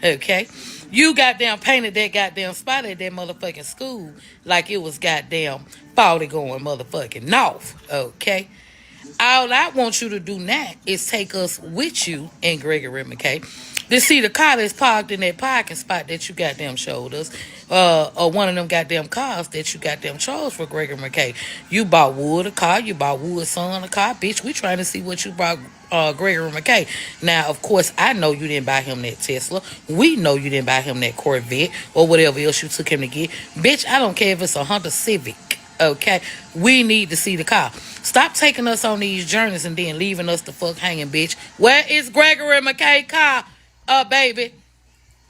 Okay? You goddamn painted that goddamn spot at that motherfucking school like it was goddamn 40 going motherfucking north. Okay? All I want you to do now is take us with you and Gregory McKay to see the car that's parked in that parking spot that you goddamn showed us, or one of them goddamn cars that you goddamn chose for Gregory McKay. You bought Wood a car, you bought Wood's son a car, bitch. We trying to see what you brought Gregory McKay. Now, of course, I know you didn't buy him that Tesla. We know you didn't buy him that Corvette or whatever else you took him to get. Bitch, I don't care if it's a Honda Civic. Okay, we need to see the car. Stop taking us on these journeys and then leaving us the fuck hanging, bitch. Where is Gregory McKay car, baby?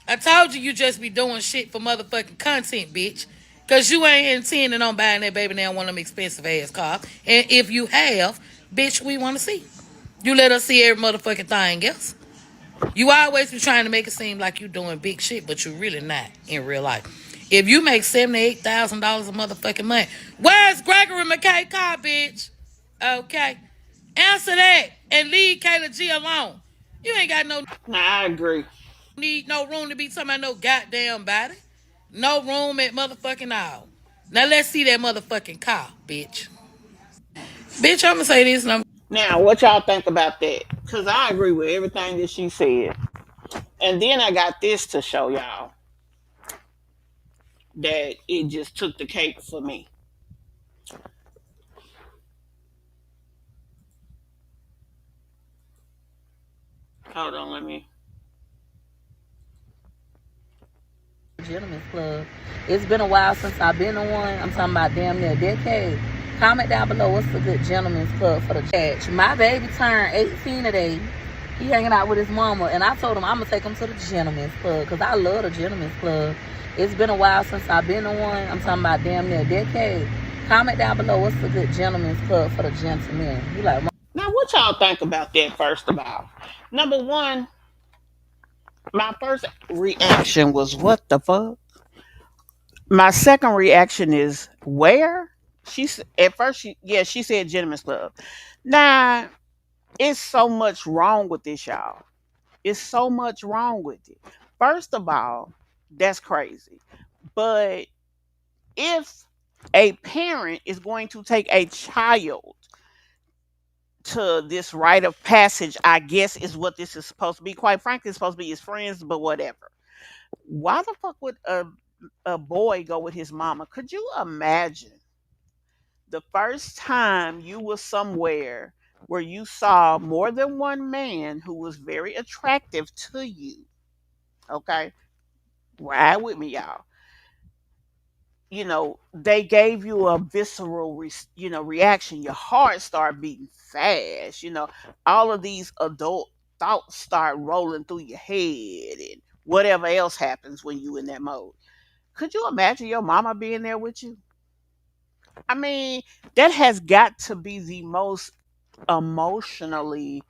I told you just be doing shit for motherfucking content, bitch. Cause you ain't intending on buying that baby now one of them expensive ass cars. And if you have, bitch, we want to see. You let us see every motherfucking thing else. You always be trying to make it seem like you doing big shit, but you really not in real life. If you make $78,000 a motherfucking month, where's Gregory McKay car, bitch? Okay. Answer that and leave Kayla G alone. You ain't got no I agree. need no room to be talking about no goddamn body. No room at motherfucking all. Now let's see that motherfucking car, bitch. Bitch, I'm gonna say this and I'm Now, what y'all think about that? Because I agree with everything that she said. And then I got this to show y'all that it just took the cake for me. Hold on, let me. Gentlemen's Club. It's been a while since I've been to one. I'm talking about damn near a decade. Comment down below what's a good gentleman's club for the chat. My baby turned 18 today. He hanging out with his mama, and I told him I'm gonna take him to the gentleman's club because I love the gentleman's club. It's been a while since I've been to one. I'm talking about damn near a decade. Comment down below what's a good gentleman's club for the gentlemen. You like? Now, what y'all think about that, first of all? Number one, my first reaction was, what the fuck? My second reaction is, where? At first, she said gentleman's club. Now, it's so much wrong with this, y'all. It's so much wrong with it. First of all, that's crazy. But if a parent is going to take a child to this rite of passage, I guess is what this is supposed to be. Quite frankly, it's supposed to be his friends, but whatever. Why the fuck would a boy go with his mama? Could you imagine the first time you were somewhere where you saw more than one man who was very attractive to you? Okay, ride with me, y'all. They gave you a visceral reaction. Your heart start beating fast. All of these adult thoughts start rolling through your head, and whatever else happens when you in that mode. Could you imagine your mama being there with you? I mean, that has got to be the most emotionally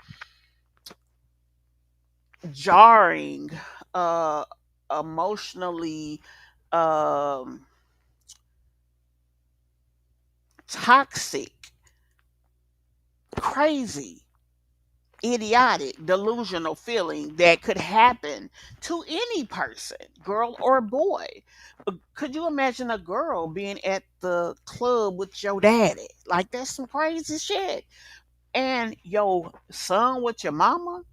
jarring, uh emotionally um toxic, crazy idiotic, delusional feeling that could happen to any person, girl or boy. Could you imagine a girl being at the club with your daddy? Like, that's some crazy shit. And your son with your mama?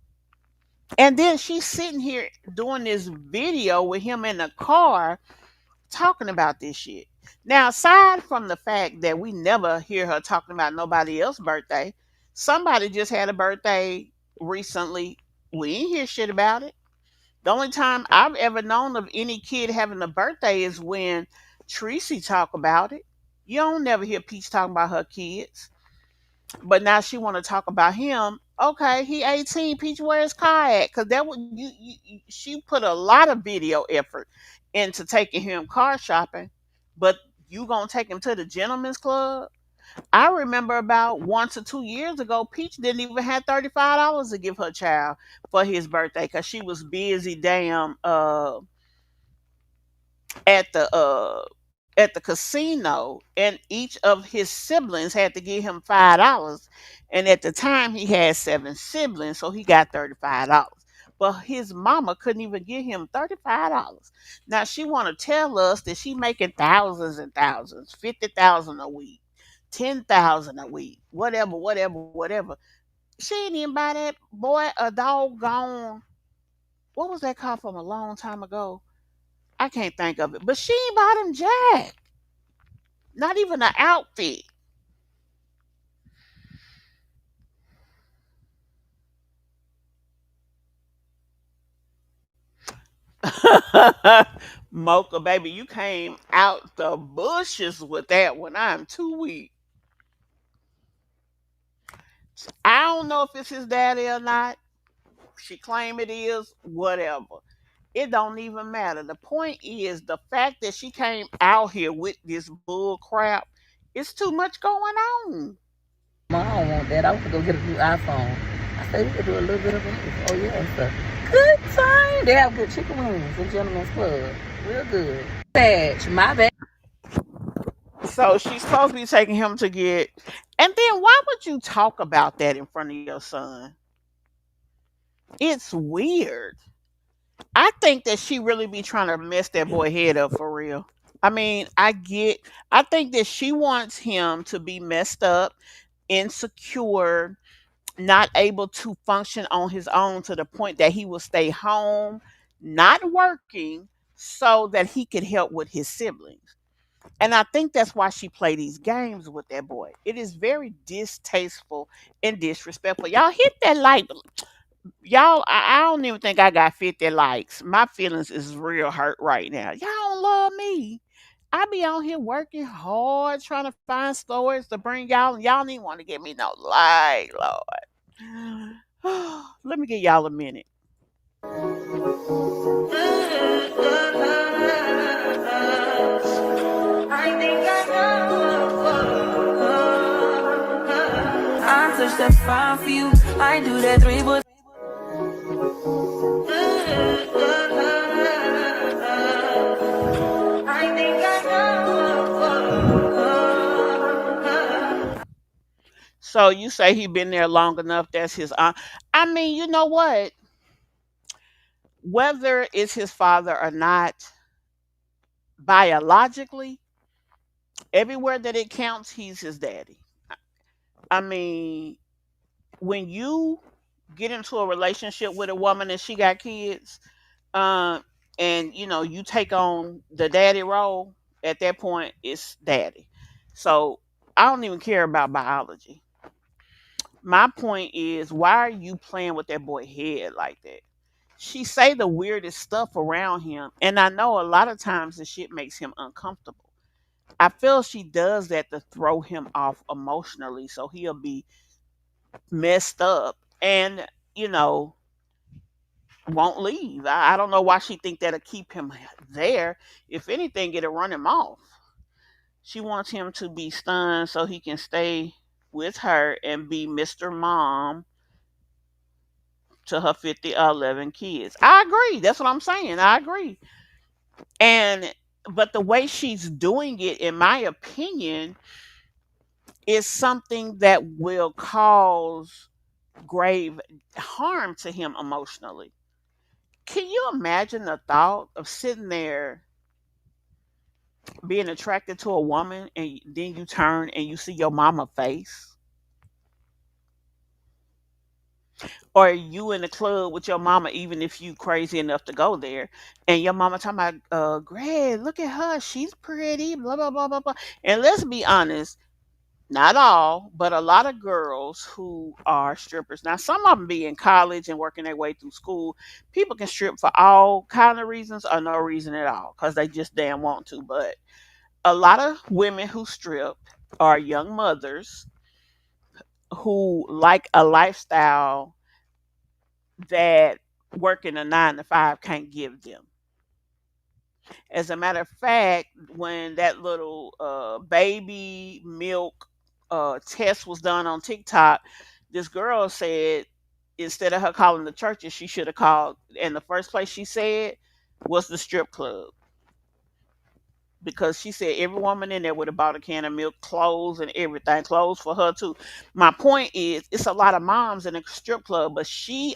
And then she's sitting here doing this video with him in the car talking about this shit. Now, aside from the fact that we never hear her talking about nobody else's birthday, somebody just had a birthday recently. We ain't hear shit about it. The only time I've ever known of any kid having a birthday is when Tracy talk about it. You don't never hear Peach talking about her kids. But now she want to talk about him. Okay, he 18. Peach, where his car at? Because that would she put a lot of video effort into taking him car shopping. But you gonna take him to the gentleman's club? I remember about 1 to 2 years ago, Peach didn't even have $35 to give her child for his birthday because she was busy damn at the uh at the casino, and each of his siblings had to give him $5. And at the time he had 7 siblings, so he got $35. But his mama couldn't even give him $35. Now she wanna tell us that she making thousands and thousands, 50,000 a week, 10,000 a week, whatever, whatever, whatever. She ain't even buy that boy a doggone, what was that car from a long time ago? I can't think of it. But she ain't bought him jack. Not even an outfit. Mocha, baby, you came out the bushes with that one. I'm too weak. I don't know if it's his daddy or not. She claim it is, whatever. It don't even matter. The point is the fact that she came out here with this bull crap. It's too much going on. I don't want that. I want to go get a new iPhone. I said we could do a little bit of both. Oh yeah, it's a good time. They have good chicken wings in Gentleman's Club. Real good. Badge, my bad. So she's supposed to be taking him to get. And then why would you talk about that in front of your son? It's weird. I think that she really be trying to mess that boy head up for real. I mean, I think that she wants him to be messed up, insecure, not able to function on his own to the point that he will stay home, not working, so that he could help with his siblings. And I think that's why she play these games with that boy. It is very distasteful and disrespectful. Y'all hit that like, y'all. I don't even think I got 50 likes. My feelings is real hurt right now. Y'all don't love me. I be on here working hard trying to find stories to bring y'all, and y'all don't even want to give me no like, Lord. Let me give y'all a minute. I think I know. I touch that 5 for you. I do that 3, but I think I know. So you say he been there long enough? That's his aunt. I mean, you know what? Whether it's his father or not, biologically, everywhere that it counts, he's his daddy. I mean, when you get into a relationship with a woman and she got kids, uh, and you take on the daddy role, at that point it's daddy. So I don't even care about biology. My point is, why are you playing with that boy head like that? She say the weirdest stuff around him, and I know a lot of times the shit makes him uncomfortable. I feel she does that to throw him off emotionally so he'll be messed up and you know won't leave. I don't know why she think that'll keep him there. If anything, it'll run him off. She wants him to be stunned so he can stay with her and be Mr. Mom to her 11 kids. I agree. That's what I'm saying. I agree. And but the way she's doing it, in my opinion, is something that will cause grave harm to him emotionally. Can you imagine the thought of sitting there being attracted to a woman and then you turn and you see your mama face? Or you in the club with your mama, even if you crazy enough to go there, and your mama talking about, Greg, look at her, she's pretty, blah blah blah blah blah. And let's be honest, not all, but a lot of girls who are strippers. Now, some of them be in college and working their way through school. People can strip for all kind of reasons or no reason at all because they just damn want to. But a lot of women who strip are young mothers who like a lifestyle that working a 9 to 5 can't give them. As a matter of fact, when that little baby milk test was done on TikTok, this girl said instead of her calling the churches, she should have called. And the first place she said was the strip club because she said every woman in there would have bought a can of milk, clothes, and everything, clothes for her too. My point is, it's a lot of moms in a strip club, but she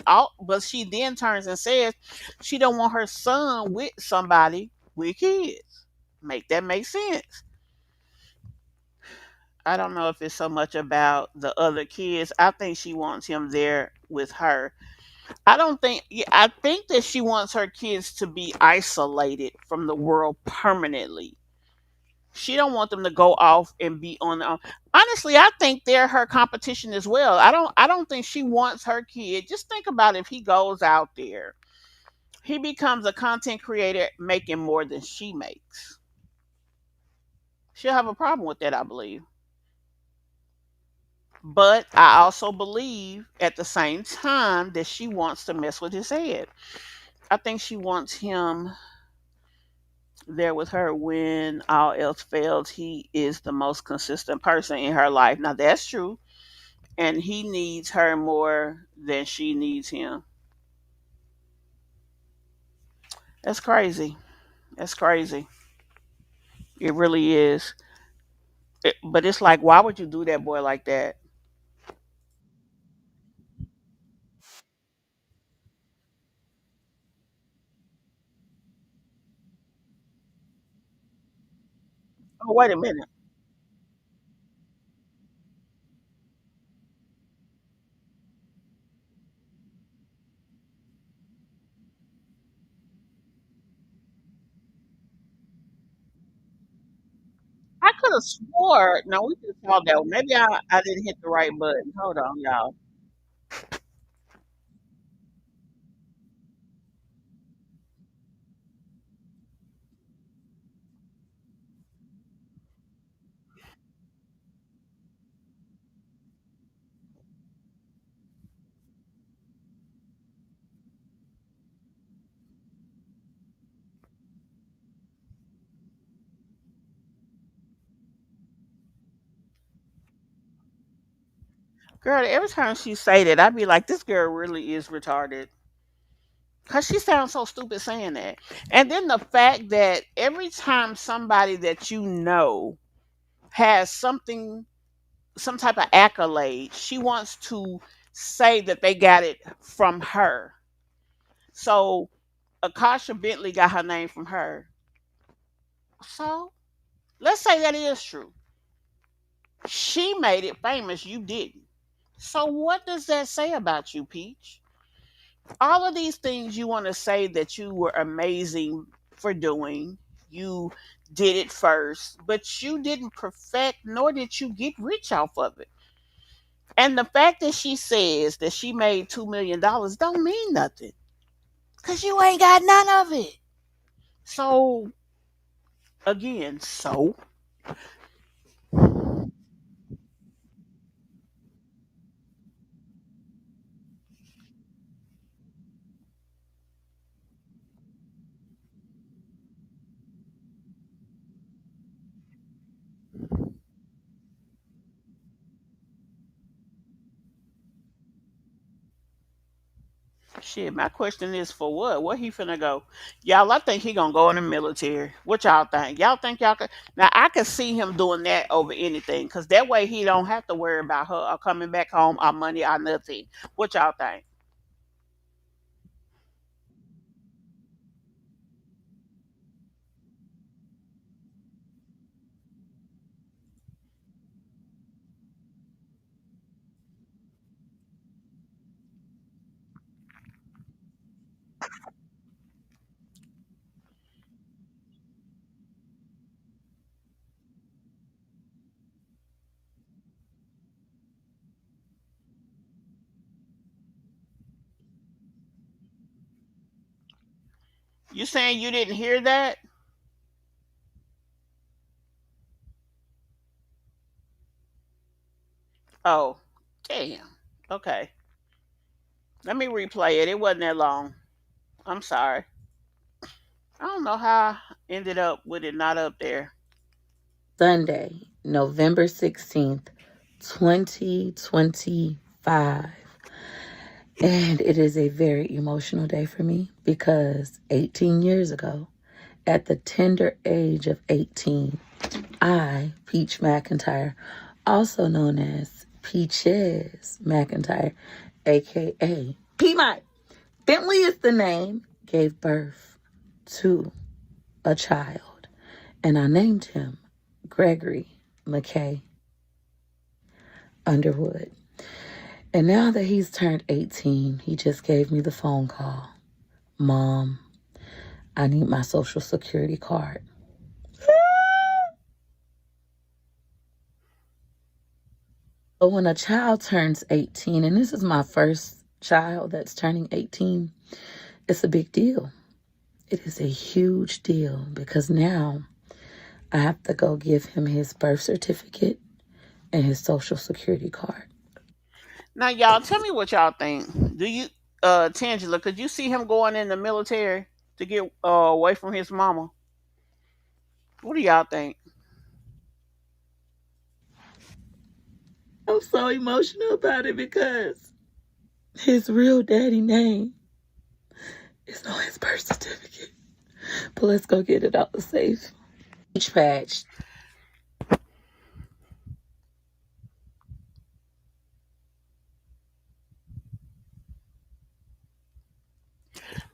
then turns and says she don't want her son with somebody with kids. Make that make sense? I don't know if it's so much about the other kids. I think she wants him there with her. I don't think. Yeah, I think that she wants her kids to be isolated from the world permanently. She don't want them to go off and be on their own. Honestly, I think they're her competition as well. I don't think she wants her kid. Just think about if he goes out there. He becomes a content creator making more than she makes. She'll have a problem with that, I believe. But I also believe at the same time that she wants to mess with his head. I think she wants him there with her when all else fails. He is the most consistent person in her life. Now, that's true. And he needs her more than she needs him. That's crazy. That's crazy. It really is. But it's like, why would you do that boy like that? Oh, wait a minute. I could have swore. No, we just saw that one. Maybe I didn't hit the right button. Hold on, y'all. Girl, every time she say that, I be like, this girl really is retarded. Cause she sounds so stupid saying that. And then the fact that every time somebody that you know has something, some type of accolade, she wants to say that they got it from her. So Akasha Bentley got her name from her. So let's say that is true. She made it famous, you didn't. So what does that say about you, Peach? All of these things you want to say that you were amazing for doing. You did it first, but you didn't perfect nor did you get rich off of it. And the fact that she says that she made $2 million don't mean nothing. Cause you ain't got none of it. So again, so Shit, my question is for what? Where he finna go? Y'all, I think he gonna go in the military. What y'all think? Y'all think y'all could? Now, I could see him doing that over anything, cause that way he don't have to worry about her or coming back home or money or nothing. What y'all think? You saying you didn't hear that? Oh, damn. Okay, let me replay it. It wasn't that long. I'm sorry. I don't know how I ended up with it not up there. Sunday, November 16th, 2025. And it is a very emotional day for me because 18 years ago, at the tender age of 18, I, Peach McIntyre, also known as Peaches McIntyre, aka P. Mike Bentley is the name, gave birth to a child. And I named him Gregory McKay Underwood. And now that he's turned 18, he just gave me the phone call. Mom, I need my social security card. But when a child turns 18, and this is my first child that's turning 18, it's a big deal. It is a huge deal because now I have to go give him his birth certificate and his social security card. Now, y'all, tell me what y'all think. Do you, Tangela, could you see him going in the military to get away from his mama? What do y'all think? I'm so emotional about it because his real daddy name is on his birth certificate. But let's go get it out the safe. Each patch.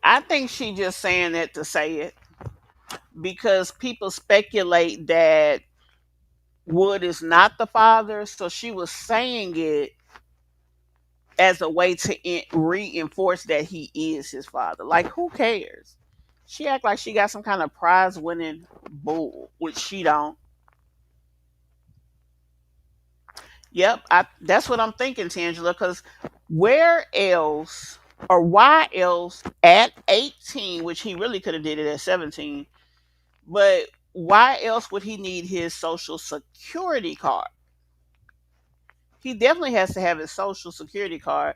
I think she just saying that to say it because people speculate that Wood is not the father, so she was saying it as a way to reinforce that he is his father. Like, who cares? She act like she got some kind of prize winning bull, which she don't. Yep, that's what I'm thinking, Tangela. Because where else or why else at 18, which he really could have did it at 17, but why else would he need his social security card? He definitely has to have his social security card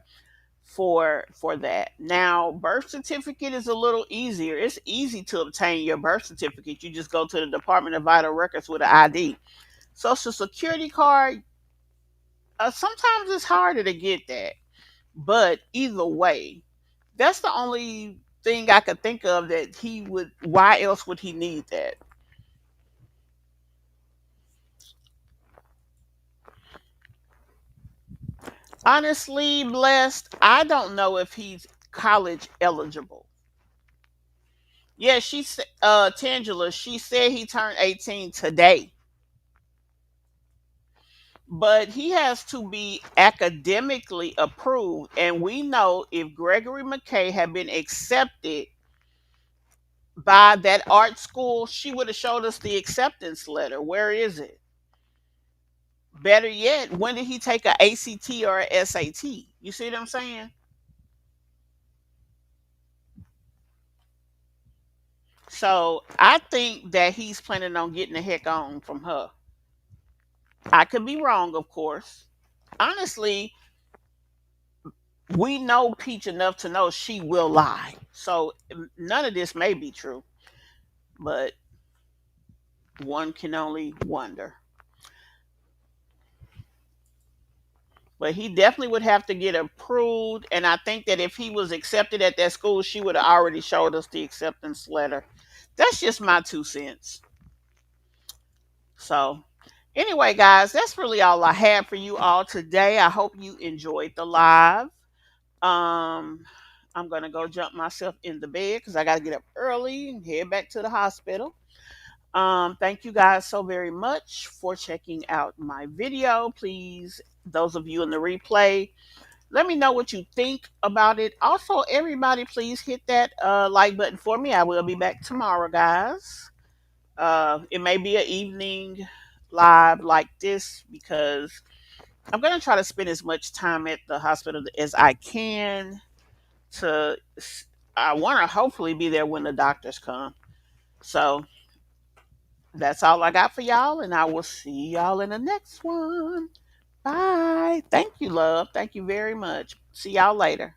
for that. Now, birth certificate is a little easier. It's easy to obtain your birth certificate. You just go to the Department of Vital Records with an ID. Social security card, sometimes it's harder to get that. But either way, that's the only thing I could think of that he would. Why else would he need that? Honestly, blessed, I don't know if he's college eligible. Yeah, Tangela, she said he turned 18 today. But he has to be academically approved. And we know if Gregory McKay had been accepted by that art school, she would have showed us the acceptance letter. Where is it? Better yet, when did he take a ACT or a SAT? You see what I'm saying? So I think that he's planning on getting the heck on from her. I could be wrong, of course. Honestly, we know Peach enough to know she will lie. So none of this may be true, but one can only wonder. But he definitely would have to get approved. And I think that if he was accepted at that school, she would have already showed us the acceptance letter. That's just my 2 cents. So, anyway, guys, that's really all I had for you all today. I hope you enjoyed the live. Um, I'm gonna go jump myself in the bed because I gotta get up early and head back to the hospital. Thank you guys so very much for checking out my video. Please, those of you in the replay, let me know what you think about it. Also, everybody, please hit that like button for me. I will be back tomorrow, guys. It may be an evening live like this because I'm gonna try to spend as much time at the hospital as I can. To I want to hopefully be there when the doctors come. So that's all I got for y'all, and I will see y'all in the next one. Bye. Thank you, love. Thank you very much. See y'all later.